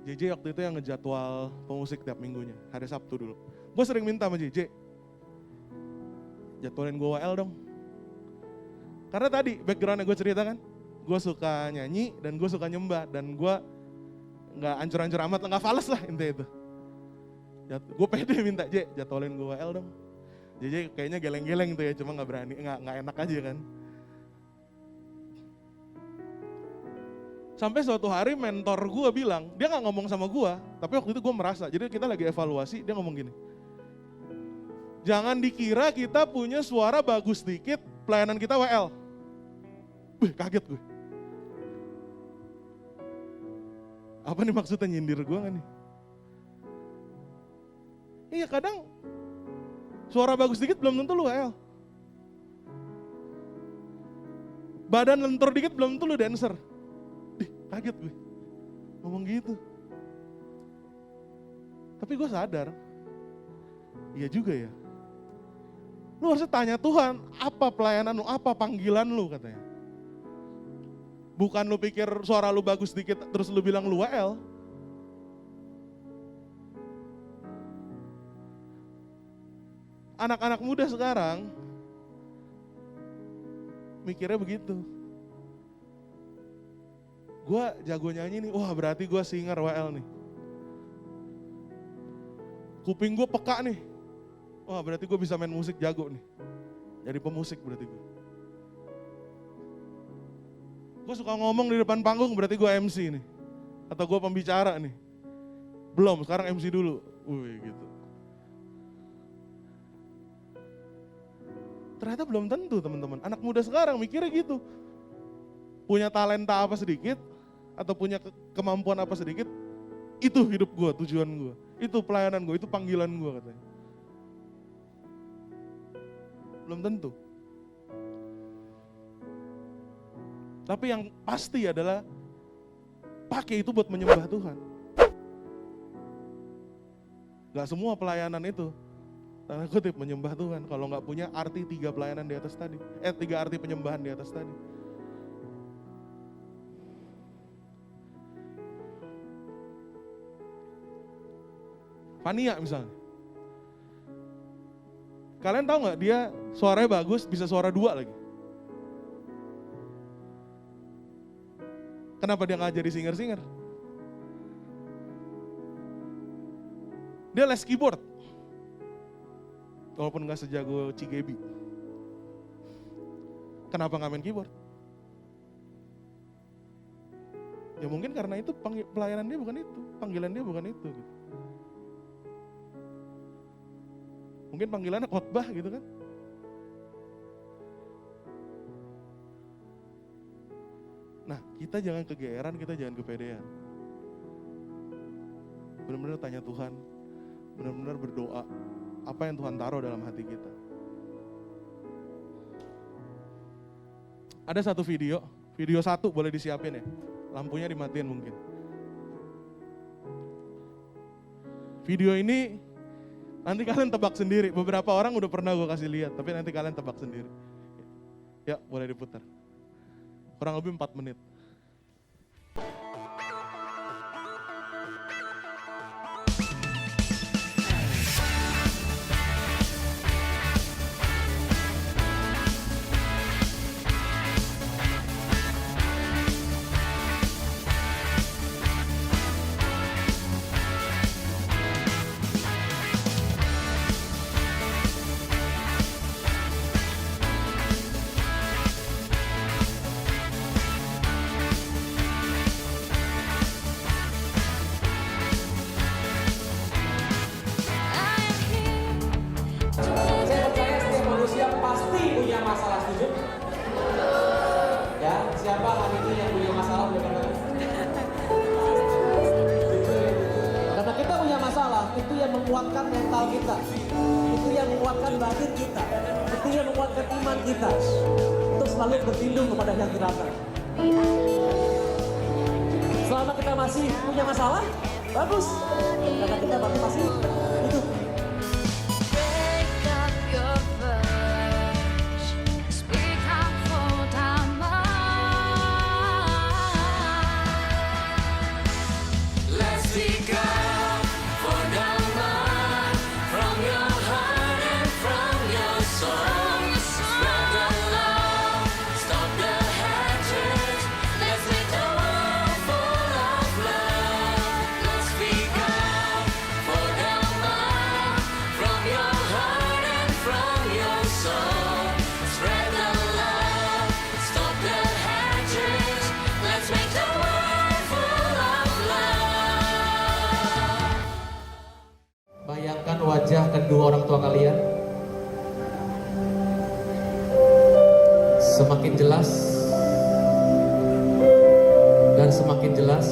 Speaker 3: JJ waktu itu yang ngejadwal pemusik tiap minggunya, hari Sabtu dulu. Gue sering minta sama JJ, jadwalin gue WL dong. Karena tadi backgroundnya gue cerita kan, gue suka nyanyi dan gue suka nyembah, dan gue gak ancur-ancur amat, gak fales lah intinya itu. Gue pede minta, J, jadwalin gue WL dong. JJ kayaknya geleng-geleng tuh ya, cuma gak berani, gak enak aja kan. Sampai suatu hari mentor gue bilang, dia gak ngomong sama gue, tapi waktu itu gue merasa, jadi kita lagi evaluasi, dia ngomong gini, jangan dikira kita punya suara bagus dikit, pelayanan kita WL. Kaget gue. Apa nih maksudnya, nyindir gue gak nih? Iya, kadang suara bagus dikit belum tentu lu WL. Badan lentur dikit belum tentu lu dancer. Kaget gue, ngomong gitu. Tapi gue sadar, iya juga ya. Lu harusnya tanya Tuhan, apa pelayanan lu, apa panggilan lu katanya. Bukan lu pikir suara lu bagus dikit terus lu bilang lu WL. Anak-anak muda sekarang mikirnya begitu. Gue jago nyanyi nih, wah berarti gue singer WL nih. Kuping gue peka nih, wah berarti gue bisa main musik jago nih. Jadi pemusik berarti gue. Gue suka ngomong di depan panggung berarti gue MC nih. Atau gue pembicara nih. Belum, sekarang MC dulu. Wih gitu. Ternyata belum tentu teman-teman. Anak muda sekarang mikirnya gitu. Punya talenta apa sedikit, atau punya kemampuan apa sedikit, itu hidup gue, tujuan gue. Itu pelayanan gue, itu panggilan gue katanya. Belum tentu. Tapi yang pasti adalah pakai itu buat menyembah Tuhan. Gak semua pelayanan itu tanda kutip menyembah Tuhan kalau gak punya arti 3 pelayanan di atas tadi. 3 arti penyembahan di atas tadi. Fania misalnya. Kalian tahu gak dia suaranya bagus, bisa suara 2 lagi. Kenapa dia gak jadi singer-singer? Dia les keyboard. Walaupun gak sejago Cigebi. Kenapa gak main keyboard? Ya mungkin karena itu pelayanan dia bukan itu, panggilan dia bukan itu. Gitu. Mungkin panggilannya khotbah gitu kan. Nah, kita jangan kegeeran, kita jangan kepedean. Benar-benar tanya Tuhan, benar-benar berdoa, apa yang Tuhan taruh dalam hati kita. Ada satu video satu boleh disiapin ya. Lampunya dimatiin mungkin. Video ini nanti kalian tebak sendiri. Beberapa orang udah pernah gue kasih lihat, tapi nanti kalian tebak sendiri. Ya, boleh diputar. Kurang lebih 4 menit.
Speaker 4: Saya percaya setiap manusia pasti punya masalah, setuju? Ya, siapa hari ini yang punya masalah bukan lagi? Karena kita punya masalah, itu yang menguatkan mental kita, itu yang menguatkan batin kita, itu yang menguatkan iman kita untuk selalu berlindung kepada yang teratas. Selama kita masih punya masalah, bagus, karena kita masih hidup.
Speaker 2: Break up your flesh, speak out for time. Let's speak up for damai from your heart and from your soul. Spread the love, stop the hatred. Let's make the world full of love. Let's speak up for damai from your heart and from your soul. Spread the love, stop the hatred. Let's make the world full of love.
Speaker 4: Bayangkan wajah kedua orang tua kalian. Semakin jelas dan semakin jelas.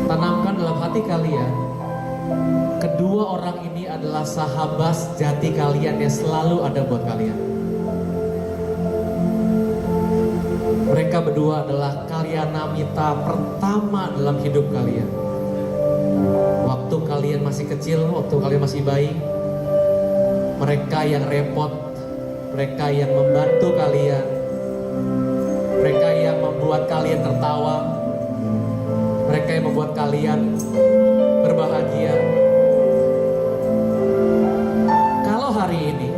Speaker 4: Tanamkan dalam hati kalian, kedua orang ini adalah sahabat sejati kalian yang selalu ada buat kalian. Mereka berdua adalah kalyanamita pertama dalam hidup kalian. Waktu kalian masih kecil, waktu kalian masih bayi, mereka yang repot, mereka yang membantu kalian, mereka yang membuat kalian tertawa, mereka yang membuat kalian berbahagia. Kalau hari ini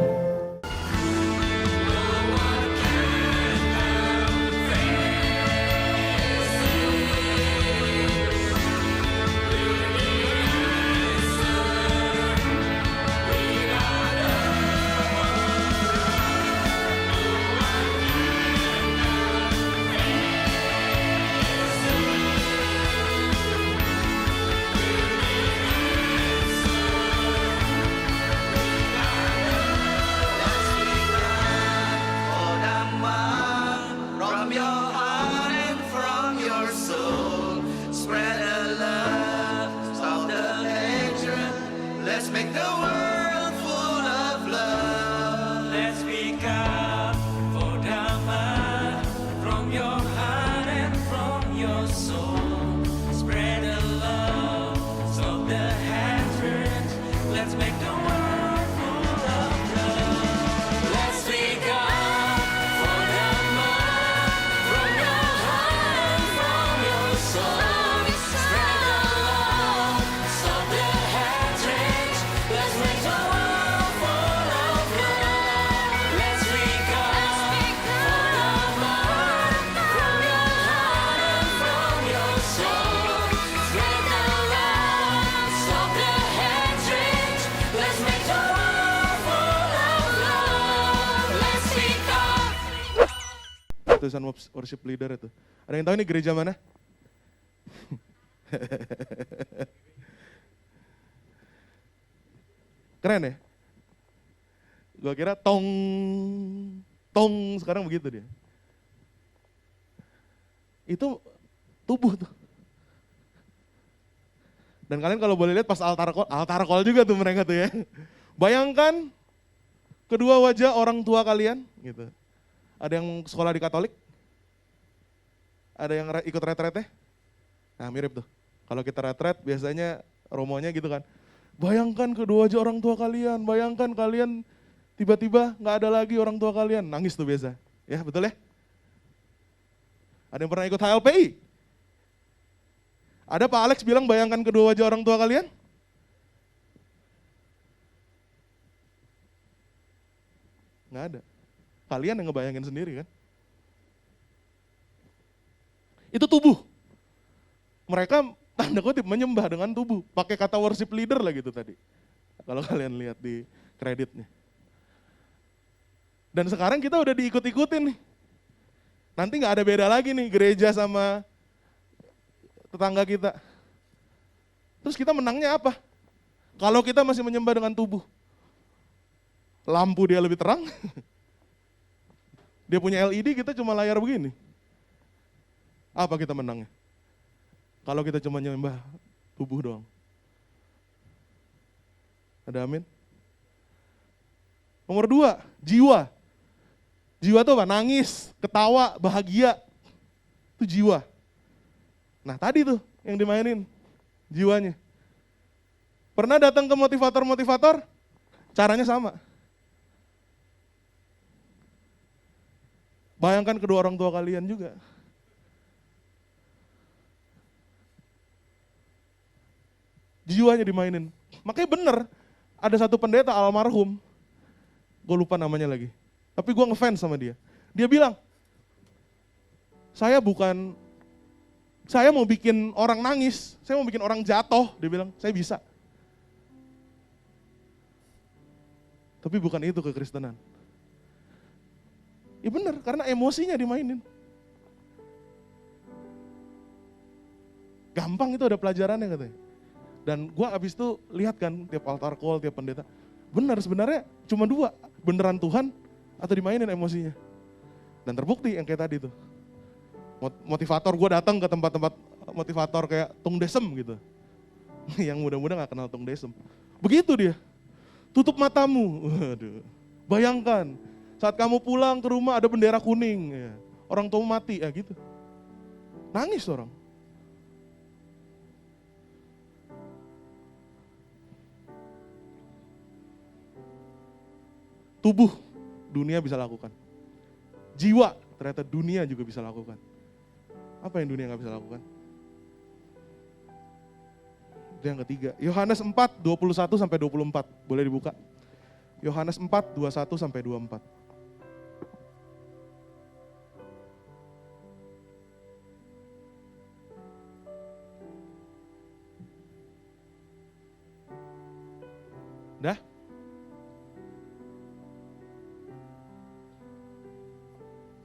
Speaker 5: from your heart and from your soul. Spread the love, stop the hatred. Let's make the world full of love. Let's speak up for Dhamma from your heart and from your soul. Spread the love, stop the hatred. Let's make the world full of love.
Speaker 2: Let's speak up for Dhamma from your heart and from your soul. Spread the love, stop the hatred. Let's make the world full of love. Let's speak up for Dhamma from your heart and from your soul. Spread the love, stop the hatred. Let's make the world full of love. Let's speak up.
Speaker 3: Tulisan worship leader itu. Ada yang tahu ini gereja mana? Keren ya? Gua kira tong, sekarang begitu dia. Itu tubuh tuh. Dan kalian kalau boleh lihat pas altar call juga tuh mereka tuh ya. Bayangkan kedua wajah orang tua kalian gitu. Ada yang sekolah di Katolik? Ada yang ikut retret? Nah mirip tuh. Kalau kita retret biasanya romonya gitu kan. Bayangkan kedua wajah orang tua kalian, bayangkan kalian tiba-tiba nggak ada lagi orang tua kalian. Nangis tuh biasa. Ya betul ya? Ada yang pernah ikut HLPI? Ada Pak Alex bilang bayangkan kedua wajah orang tua kalian? Nggak ada. Kalian yang ngebayangin sendiri kan. Itu tubuh. Mereka tanda kutip menyembah dengan tubuh. Pakai kata worship leader lah gitu tadi. Kalau kalian lihat di kreditnya. Dan sekarang kita udah diikut-ikutin nih. Nanti nggak ada beda lagi nih gereja sama tetangga kita. Terus kita menangnya apa? Kalau kita masih menyembah dengan tubuh. Lampu dia lebih terang. Dia punya LED, kita cuma layar begini. Apa kita menangnya? Kalau kita cuma menyembah tubuh doang. Ada amin? Nomor 2, jiwa. Jiwa itu apa? Nangis, ketawa, bahagia. Itu jiwa. Nah tadi tuh yang dimainin, jiwanya. Pernah datang ke motivator-motivator? Caranya sama. Bayangkan kedua orang tua kalian juga. Jiwanya dimainin. Makanya bener, ada satu pendeta almarhum, gue lupa namanya lagi. Tapi gue ngefans sama dia. Dia bilang, saya mau bikin orang nangis, saya mau bikin orang jatuh. Dia bilang, saya bisa. Tapi bukan itu kekristenan. Ya benar, karena emosinya dimainin. Gampang itu ada pelajarannya katanya. Dan gue abis itu lihat kan tiap altar call, tiap pendeta. Benar sebenarnya cuma 2, beneran Tuhan atau dimainin emosinya. Dan terbukti yang kayak tadi tuh. Motivator, gue datang ke tempat-tempat motivator kayak Tung Desem gitu. Yang muda-muda gak kenal Tung Desem. Begitu dia. Tutup matamu. Waduh. Bayangkan. Saat kamu pulang ke rumah ada bendera kuning, ya. Orang tua mati, ya gitu. Nangis orang. Tubuh, dunia bisa lakukan. Jiwa, ternyata dunia juga bisa lakukan. Apa yang dunia gak bisa lakukan? Itu yang ketiga. Yohanes 4, 21-24, boleh dibuka. Yohanes 4, 21-24. Dah?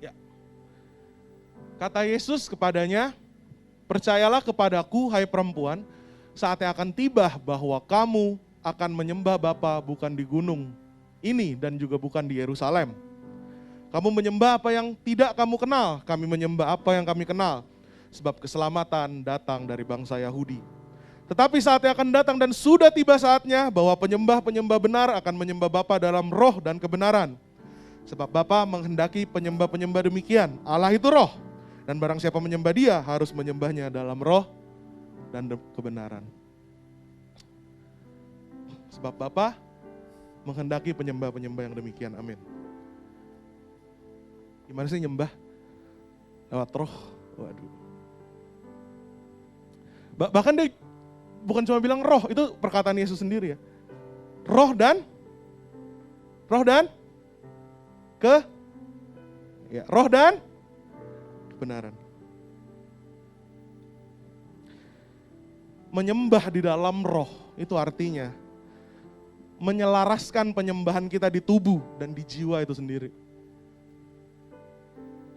Speaker 3: Ya. Kata Yesus kepadanya, percayalah kepadaku hai perempuan, saatnya akan tiba bahwa kamu akan menyembah Bapa bukan di gunung ini dan juga bukan di Yerusalem. Kamu menyembah apa yang tidak kamu kenal, kami menyembah apa yang kami kenal. Sebab keselamatan datang dari bangsa Yahudi. Tetapi saatnya akan datang dan sudah tiba saatnya bahwa penyembah-penyembah benar akan menyembah Bapa dalam roh dan kebenaran. Sebab Bapa menghendaki penyembah-penyembah demikian. Allah itu roh. Dan barang siapa menyembah dia harus menyembahnya dalam roh dan kebenaran. Sebab Bapa menghendaki penyembah-penyembah yang demikian. Amin. Gimana sih nyembah? Lewat roh. Waduh. Bahkan dia bukan cuma bilang roh, itu perkataan Yesus sendiri ya. Roh dan roh dan kebenaran. Menyembah di dalam roh itu artinya menyelaraskan penyembahan kita di tubuh dan di jiwa itu sendiri.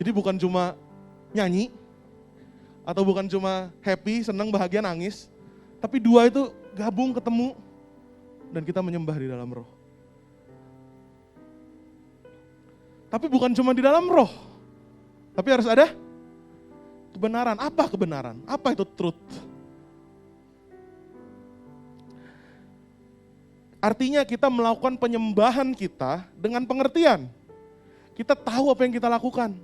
Speaker 3: Jadi bukan cuma nyanyi atau bukan cuma happy, senang, bahagia, nangis, tapi 2 itu gabung ketemu dan kita menyembah di dalam roh. Tapi bukan cuma di dalam roh, tapi harus ada kebenaran. Apa kebenaran? Apa itu truth? Artinya kita melakukan penyembahan kita dengan pengertian. Kita tahu apa yang kita lakukan.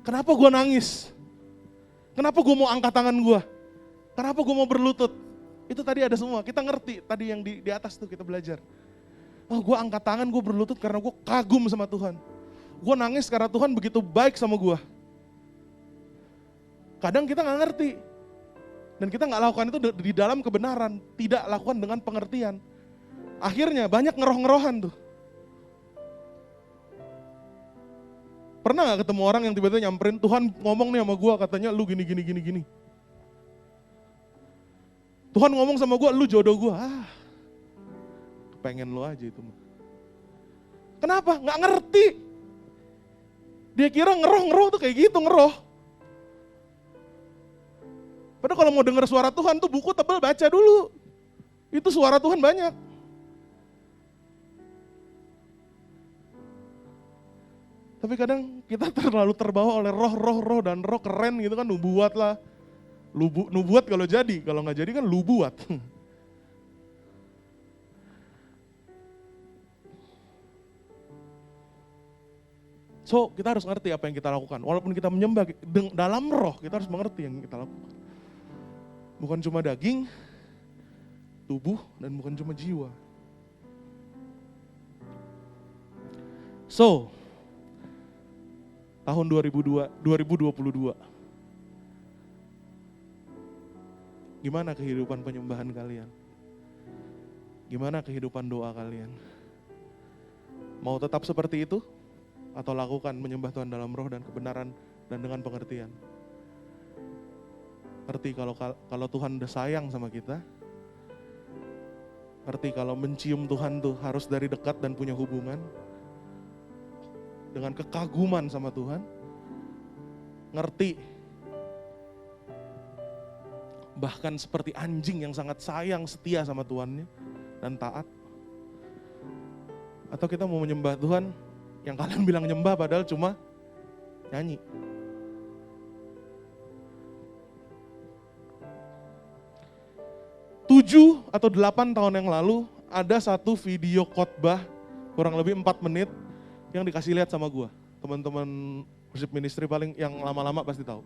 Speaker 3: Kenapa gue nangis? Kenapa gue mau angkat tangan gue? Kenapa gue mau berlutut? Itu tadi ada semua, kita ngerti tadi yang di atas tuh kita belajar. Oh, gue angkat tangan, gue berlutut karena gue kagum sama Tuhan. Gue nangis karena Tuhan begitu baik sama gue. Kadang kita gak ngerti. Dan kita gak lakukan itu di dalam kebenaran. Tidak lakukan dengan pengertian. Akhirnya banyak ngeroh-ngerohan tuh. Pernah gak ketemu orang yang tiba-tiba nyamperin, Tuhan ngomong nih sama gue, katanya lu gini. Tuhan ngomong sama gue, lu jodoh gue. Pengen lu aja itu mah. Kenapa? Gak ngerti. Dia kira ngeroh tuh kayak gitu, ngeroh. Padahal kalau mau dengar suara Tuhan tuh buku tebel baca dulu. Itu suara Tuhan banyak. Tapi kadang kita terlalu terbawa oleh roh dan roh keren gitu kan, nubuat lah. Nubuat kalau jadi, kalau nggak jadi kan lu buat. So, kita harus ngerti apa yang kita lakukan. Walaupun kita menyembah dalam roh, kita harus mengerti yang kita lakukan. Bukan cuma daging, tubuh, dan bukan cuma jiwa. So, tahun 2022. Gimana kehidupan penyembahan kalian? Gimana kehidupan doa kalian? Mau tetap seperti itu? Atau lakukan menyembah Tuhan dalam roh dan kebenaran dan dengan pengertian? Ngerti kalau Tuhan udah sayang sama kita. Ngerti kalau mencium Tuhan tuh harus dari dekat dan punya hubungan. Dengan kekaguman sama Tuhan. Ngerti. Bahkan seperti anjing yang sangat sayang, setia sama Tuhannya. Dan taat. Atau kita mau menyembah Tuhan yang kalian bilang nyembah padahal cuma nyanyi. Tujuh atau 8 tahun yang lalu ada satu video khotbah kurang lebih 4 menit yang dikasih lihat sama gue. Teman-teman worship ministry paling yang lama-lama pasti tahu.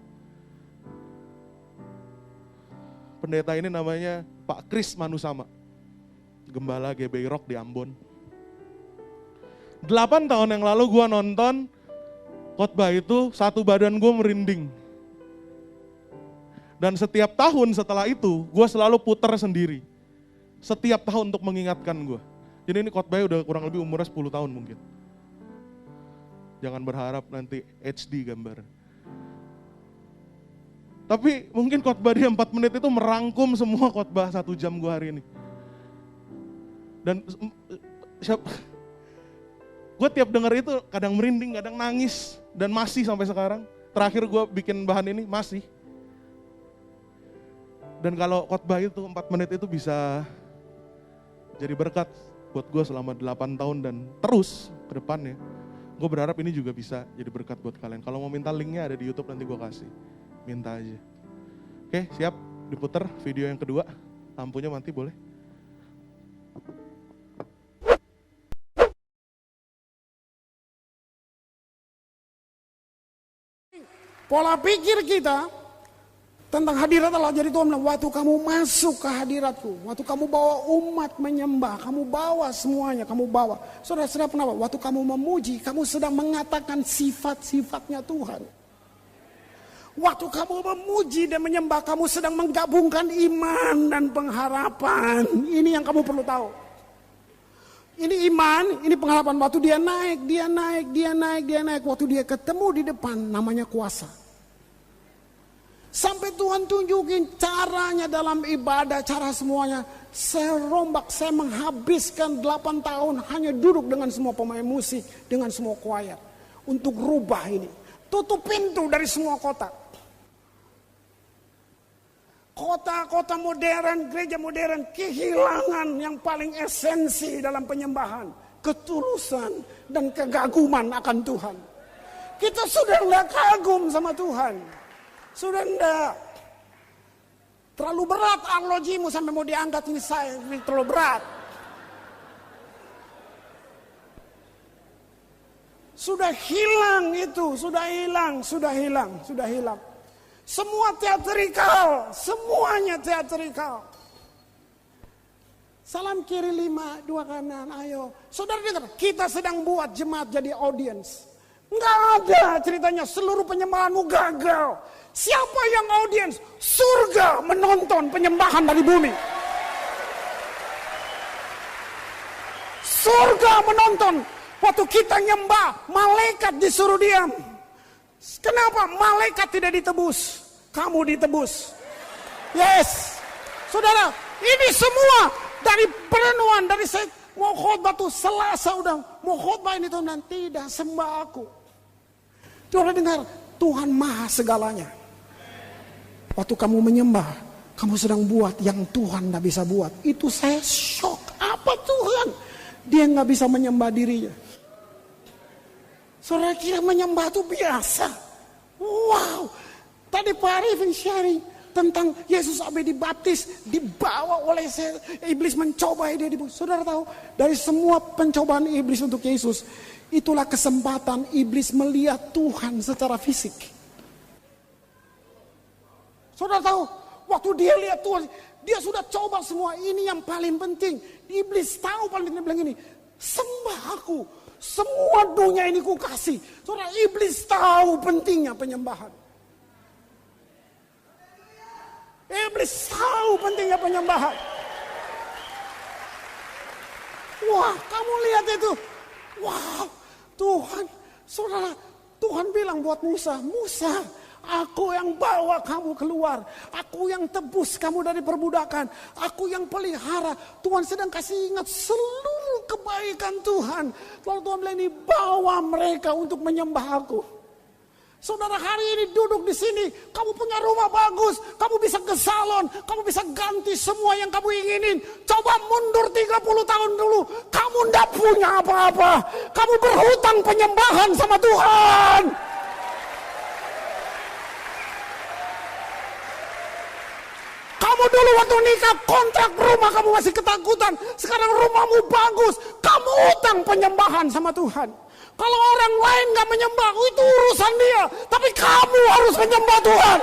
Speaker 3: Pendeta ini namanya Pak Kris Manusama. Gembala GBI Rock di Ambon. 8 tahun yang lalu gue nonton khotbah itu, satu badan gue merinding. Dan setiap tahun setelah itu, gue selalu putar sendiri. Setiap tahun untuk mengingatkan gue. Jadi ini khotbahnya udah kurang lebih umurnya 10 tahun mungkin. Jangan berharap nanti HD gambar. Tapi mungkin khotbah dia 4 menit itu merangkum semua khotbah 1 jam gue hari ini. Dan gue tiap denger itu kadang merinding, kadang nangis. Dan masih sampai sekarang. Terakhir gue bikin bahan ini masih. Dan kalau khotbah itu 4 menit itu bisa jadi berkat buat gue selama 8 tahun dan terus ke depannya. Gue berharap ini juga bisa jadi berkat buat kalian. Kalau mau minta linknya ada di YouTube nanti gue kasih. Minta aja. Oke, siap diputar video yang kedua. Lampunya mati boleh.
Speaker 6: Pola pikir kita tentang hadirat Allah. Jadi Tuhan bilang, waktu kamu masuk ke hadiratku, waktu kamu bawa umat menyembah, kamu bawa semuanya, kamu bawa. Saudara-saudara, kenapa? Waktu kamu memuji, kamu sedang mengatakan sifat-sifatnya Tuhan. Waktu kamu memuji dan menyembah, kamu sedang menggabungkan iman dan pengharapan. Ini yang kamu perlu tahu. Ini iman, ini pengharapan. Waktu dia naik. Waktu dia ketemu di depan, namanya kuasa. Sampai Tuhan tunjukin caranya dalam ibadah, cara semuanya. Saya rombak, saya menghabiskan 8 tahun hanya duduk dengan semua pemain musik, dengan semua choir. Untuk rubah ini. Tutup pintu dari semua kota. Kota-kota modern, gereja modern, kehilangan yang paling esensi dalam penyembahan. Ketulusan dan kegaguman akan Tuhan. Kita sudah enggak kagum sama Tuhan. Sudah enggak. Terlalu berat arlojimu sampai mau diangkat ini saya, ini terlalu berat. Sudah hilang itu, sudah hilang. Semua teatrikal, semuanya teatrikal. Salam kiri 5, 2 kanan, ayo. Saudara dengar, kita sedang buat jemaat jadi audience. Enggak ada ceritanya seluruh penyembahanmu gagal. Siapa yang audience? Surga menonton penyembahan dari bumi. Surga menonton. Waktu kita nyembah, malaikat disuruh diam. Kenapa? Malaikat tidak ditebus. Kamu ditebus. Yes. Saudara, ini semua dari perenungan, dari saya mau khotbah tuh Selasa udah mau khotbah ini Tuhan, tidak sembah aku. Saudara dengar, Tuhan maha segalanya. Waktu kamu menyembah, kamu sedang buat yang Tuhan tidak bisa buat. Itu saya shock. Apa Tuhan? Dia nggak bisa menyembah dirinya. Saudara kira menyembah itu biasa. Wow. Tadi Pak Arifin sharing tentang Yesus sampai dibaptis, dibawa oleh iblis mencoba dia. Saudara tahu, dari semua pencobaan iblis untuk Yesus, itulah kesempatan iblis melihat Tuhan secara fisik. Saudara tahu, waktu dia lihat Tuhan, dia sudah coba semua. Ini yang paling penting. Iblis tahu paling penting, bilang ini, sembah aku. Semua dunia ini ku kasih. Saudara, iblis tahu pentingnya penyembahan. Iblis tahu pentingnya penyembahan. Wah, kamu lihat itu. Wow, Tuhan. Saudara, Tuhan bilang buat Musa, Musa, aku yang bawa kamu keluar. Aku yang tebus kamu dari perbudakan. Aku yang pelihara. Tuhan sedang kasih ingat seluruh kebaikan Tuhan. Lalu Tuhan bilang ini, bawa mereka untuk menyembah aku. Saudara hari ini duduk di sini, kamu punya rumah bagus, kamu bisa ke salon, kamu bisa ganti semua yang kamu inginin. Coba mundur 30 tahun dulu, kamu ndak punya apa-apa. Kamu berhutang penyembahan sama Tuhan. Kamu dulu waktu nikah kontrak rumah kamu masih ketakutan. Sekarang rumahmu bagus. Kamu utang penyembahan sama Tuhan. Kalau orang lain gak menyembah, itu urusan dia. Tapi kamu harus menyembah Tuhan.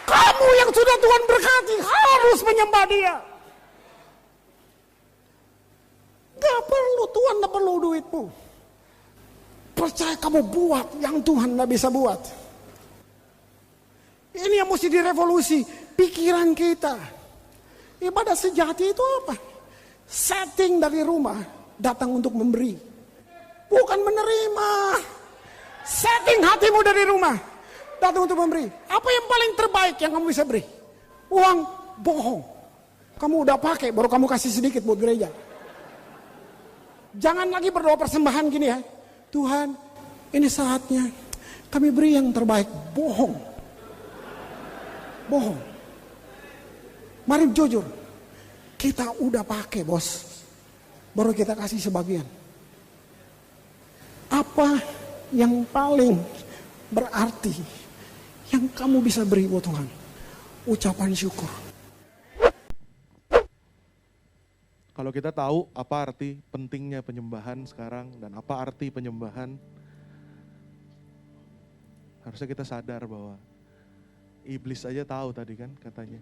Speaker 6: Kamu yang sudah Tuhan berkati harus menyembah dia. Gak perlu, Tuhan gak perlu duitmu. Percaya kamu buat yang Tuhan gak bisa buat. Ini yang mesti direvolusi pikiran kita. Ibadah sejati itu apa? Setting dari rumah datang untuk memberi, bukan menerima. Setting hatimu dari rumah datang untuk memberi. Apa yang paling terbaik yang kamu bisa beri? Uang, bohong. Kamu udah pakai baru kamu kasih sedikit buat gereja. Jangan lagi berdoa persembahan gini ya. Tuhan, ini saatnya kami beri yang terbaik. Bohong. Bohong. Mari jujur. Kita udah pakai bos. Baru kita kasih sebagian. Apa yang paling berarti yang kamu bisa beri buat Tuhan? Ucapan syukur.
Speaker 3: Kalau kita tahu apa arti pentingnya penyembahan sekarang dan apa arti penyembahan, harusnya kita sadar bahwa iblis aja tahu tadi kan katanya.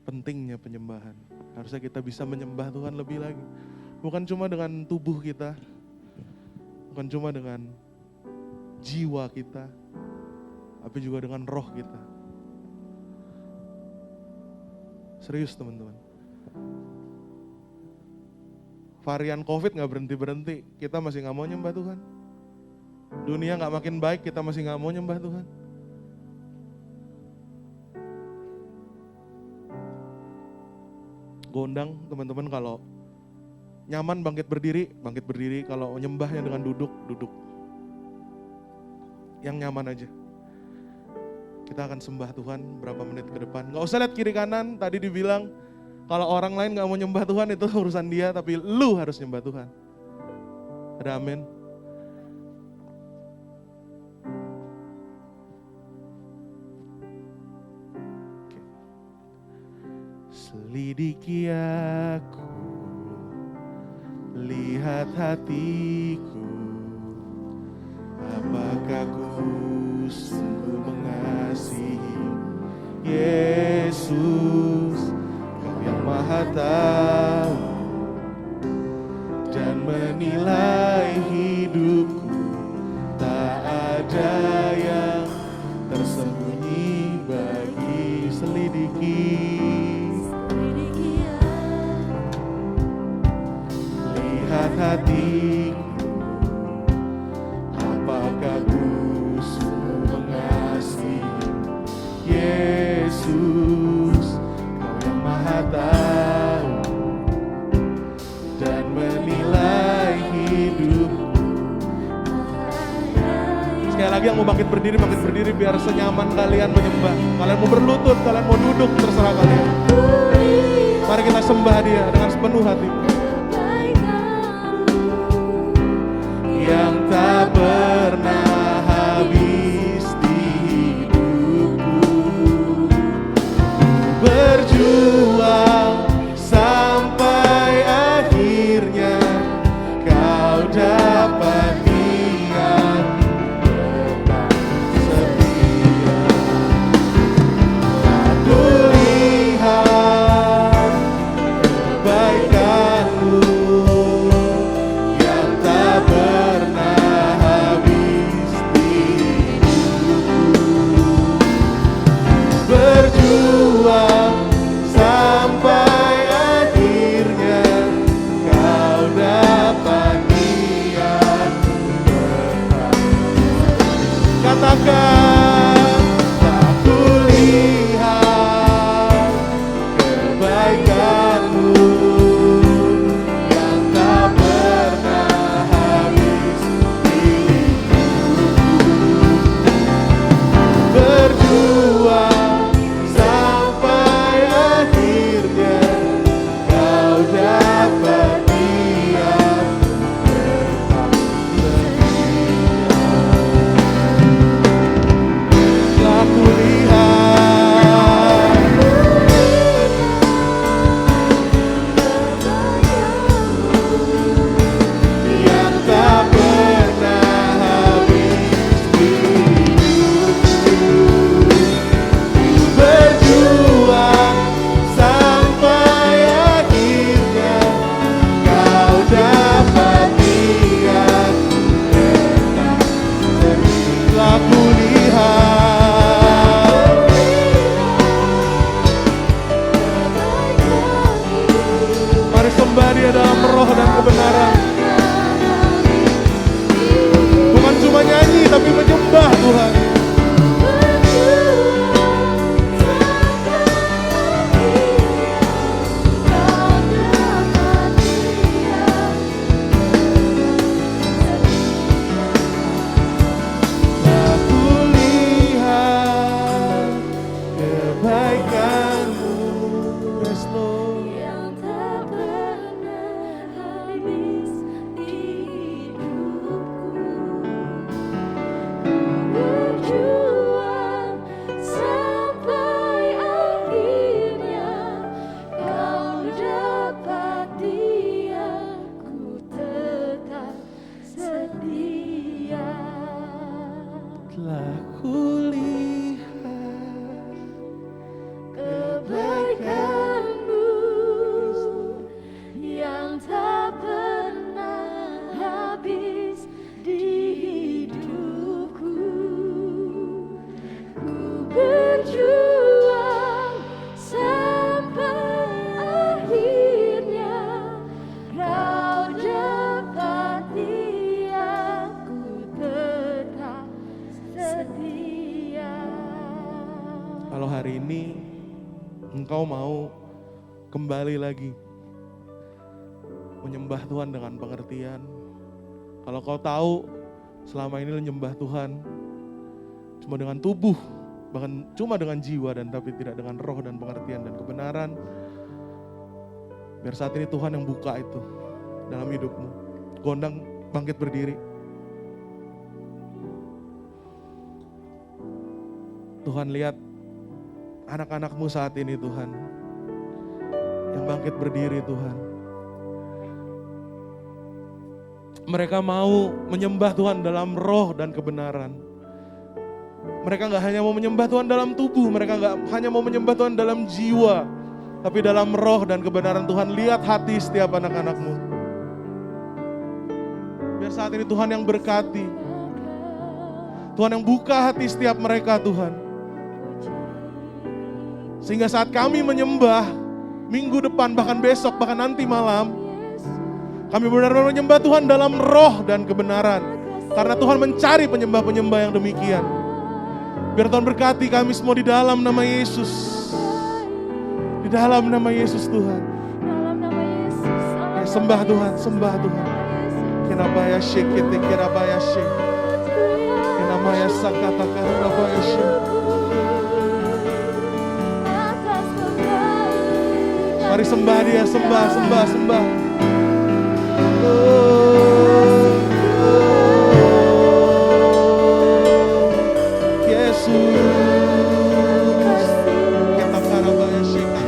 Speaker 3: Pentingnya penyembahan. Harusnya kita bisa menyembah Tuhan lebih lagi. Bukan cuma dengan tubuh kita. Bukan cuma dengan jiwa kita. Tapi juga dengan roh kita. Serius teman-teman. Varian COVID gak berhenti-berhenti. Kita masih gak mau nyembah Tuhan. Dunia gak makin baik, kita masih gak mau nyembah Tuhan. Gondang teman-teman kalau nyaman bangkit berdiri, kalau nyembahnya dengan duduk. Yang nyaman aja. Kita akan sembah Tuhan berapa menit ke depan. Gak usah lihat kiri kanan, tadi dibilang kalau orang lain gak mau nyembah Tuhan itu urusan dia, tapi lu harus nyembah Tuhan. Ada amin. Selidiki aku lihat hatiku, apakah ku sungguh mengasihi Yesus, Kau yang Maha Tahu dan menilai hidupku. Tak ada yang tersembunyi bagi selidiki. Lihat hatiku, apakah ku sungguh mengasihi Yesus, Kau yang Maha Tahu dan menilai hidupku. Sekali lagi yang mau bangkit berdiri biar senyaman kalian menyembah. Kalian mau berlutut, kalian mau duduk, terserah kalian. Mari kita sembah Dia dengan sepenuh hati. Yang tak pernah habis di hidupku, berjuang sampai akhirnya Kau dapat lihat setia. Aku lihat kebaikan-Mu yang tak pernah habis di hidupku, berjuang sampai akhirnya Kau dapat lihat berkat. Katakan, aku lihat kebaikan-Mu yang tak pernah habis di hidupku, berjuang sampai akhirnya Kau dapat lihat berkat setia. Aku lihat yang tak pernah habis di hidupku, berjuang sampai akhirnya Kau dapat lihat berkat setia. Aku lihat mari sembah Dia dalam roh dan kebenaran. Bukan cuma nyanyi tapi menyembah Tuhan. Aku lihat kebaikan-Mu, yes Lord.
Speaker 2: Yang tak pernah habis di hidupku, berjuang sampai akhirnya Kau dapat dia, ku tetap setia.
Speaker 3: Telah kulihat
Speaker 2: Kebaikan-Mu yang tak pernah habis di hidupku, ku berjuang sampai akhirnya Kau dapat dia, ku tetap setia.
Speaker 3: kalau hari ini engkau mau kembali lagi menyembah Tuhan dengan pengertian. Kalau kau tahu selama ini lo nyembah Tuhan cuma dengan tubuh, bahkan cuma dengan jiwa dan tapi tidak dengan roh dan pengertian dan kebenaran, biar saat ini Tuhan yang buka itu dalam hidupmu. Gondang bangkit berdiri. Tuhan lihat anak-anak-Mu saat ini Tuhan, yang bangkit berdiri Tuhan. Mereka mau menyembah Tuhan dalam roh dan kebenaran. Mereka gak hanya mau menyembah Tuhan dalam tubuh, mereka gak hanya mau menyembah Tuhan dalam jiwa, tapi dalam roh dan kebenaran. Tuhan, lihat hati setiap anak-anak-Mu. Biar saat ini Tuhan yang berkati, Tuhan yang buka hati setiap mereka Tuhan. Sehingga saat kami menyembah, minggu depan, bahkan besok, bahkan nanti malam, kami benar-benar menyembah Tuhan dalam roh dan kebenaran. Karena Tuhan mencari penyembah-penyembah yang demikian. Biar Tuhan berkati kami semua di dalam nama Yesus. Di dalam nama Yesus Tuhan.
Speaker 1: Dalam nama Yesus.
Speaker 3: Ya, sembah Tuhan, sembah Tuhan. Kenabaya shekete, kenabaya shek. Kenamaya sakata, kenabaya shek. Mari sembah Dia, sembah, sembah, sembah. Yesus, kita karabaya shekara.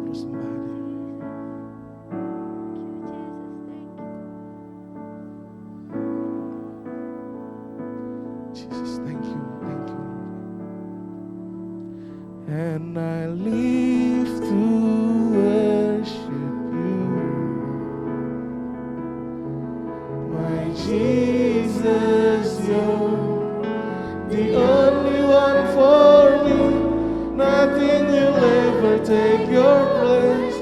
Speaker 3: Terus sembah Dia. Jesus, thank you, thank you. And I live to worship you, my Jesus, you're the only one for me. Nothing will ever take your place,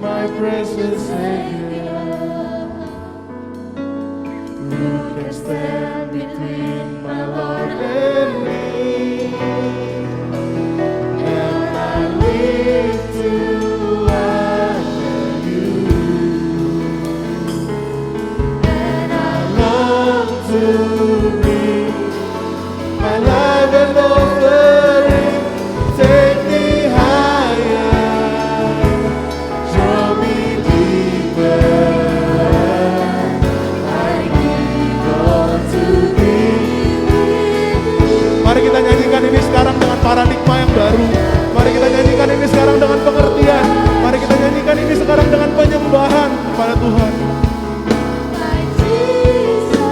Speaker 3: my precious Savior. Who can stand between my Lord and me? And I live to honor you, and I long to be my life and offering. Take me higher, draw me deeper. I give all to thee. Mari kita nyanyikan ini sekarang dengan paradigma yang baru. Mari kita nyanyikan ini sekarang dengan pengertian. Mari kita nyanyikan ini sekarang dengan penyembahan kepada Tuhan.
Speaker 1: My Jesus,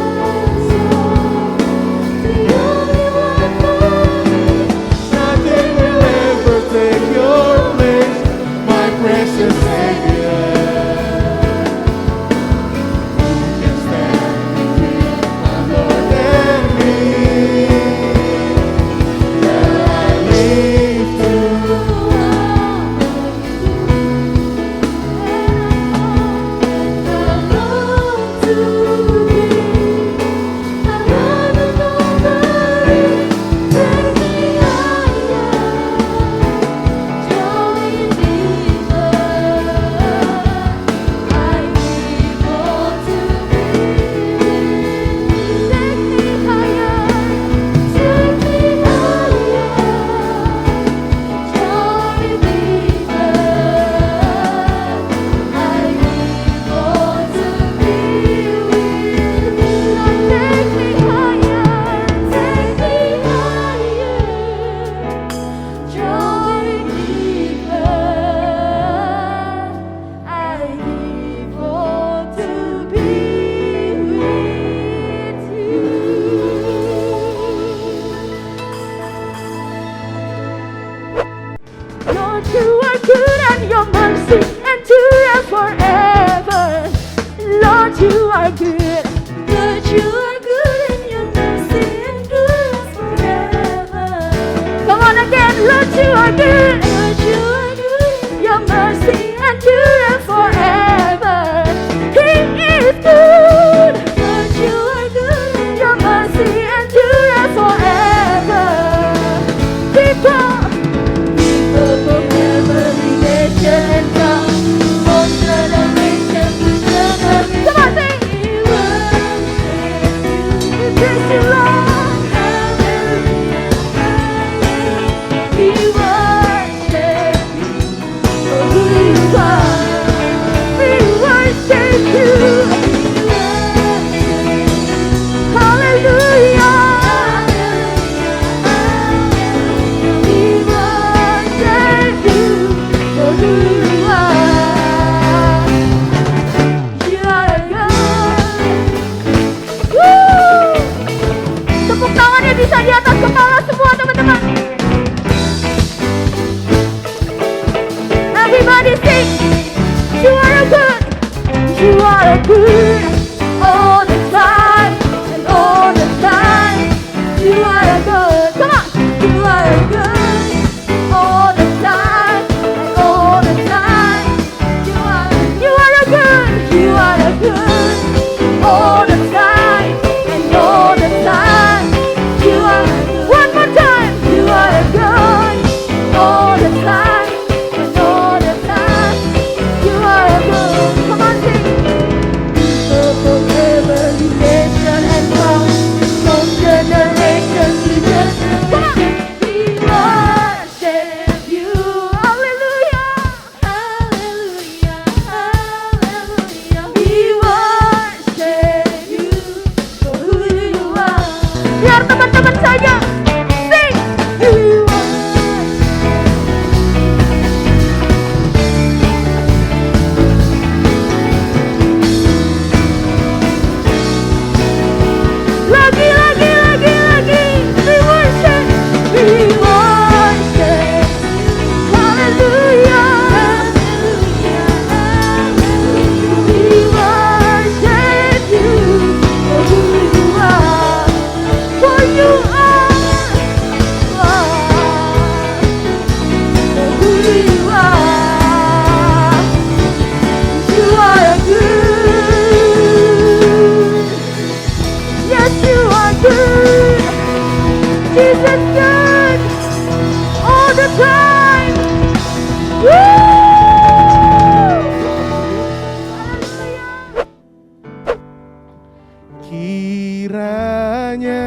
Speaker 3: kiranya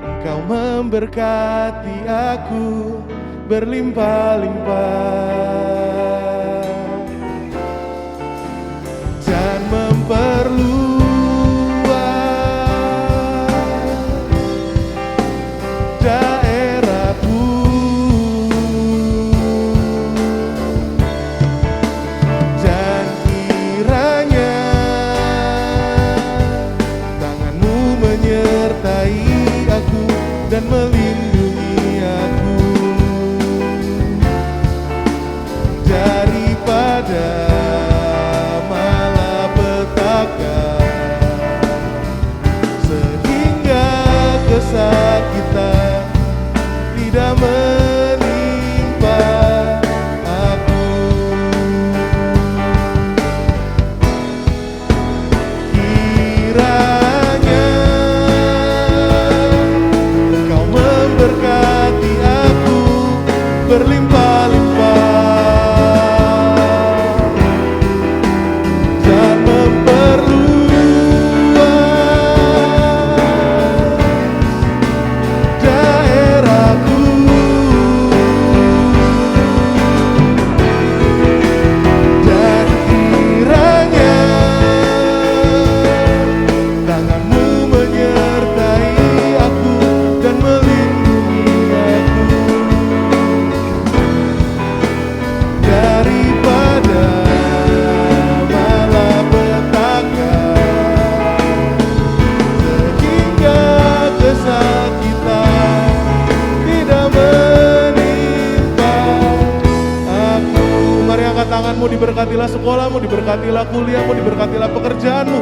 Speaker 3: Engkau memberkati aku berlimpah-limpah dan memperluas daerahku dan kiranya tanganmu menyertai aku dan melindungi aku daripada malapetaka sehingga kesakitan tidak menimpa aku. Kiranya Engkau memberkati aku berlimpah-limpah dan memperluas daerahku dan kiranya tanganmu menyertai aku dan melindungi aku daripada malapetaka sehingga kesakitan tidak menimpa aku. Mari angkat tanganmu, diberkatilah sekolahmu, diberkatilah kuliahmu, diberkatilah pekerjaanmu,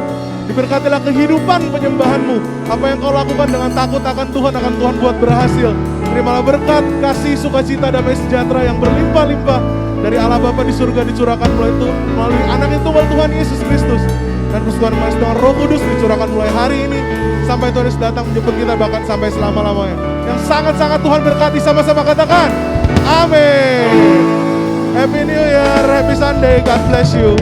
Speaker 3: diberkatilah kehidupan penyembahanmu. Apa yang kau lakukan dengan takut akan Tuhan buat berhasil. Terimalah berkat, kasih, sukacita, damai sejahtera yang berlimpah-limpah dari Allah Bapa di surga dicurahkan melalui anak itu Tuhan Yesus Kristus. Dan persekutuan Maha dengan Roh Kudus dicurahkan mulai hari ini sampai Tuhan Yesus datang menjemput kita bahkan sampai selama-lamanya. Yang sangat-sangat Tuhan berkati, sama-sama katakan amin. Happy New Year, Happy Sunday, God bless you.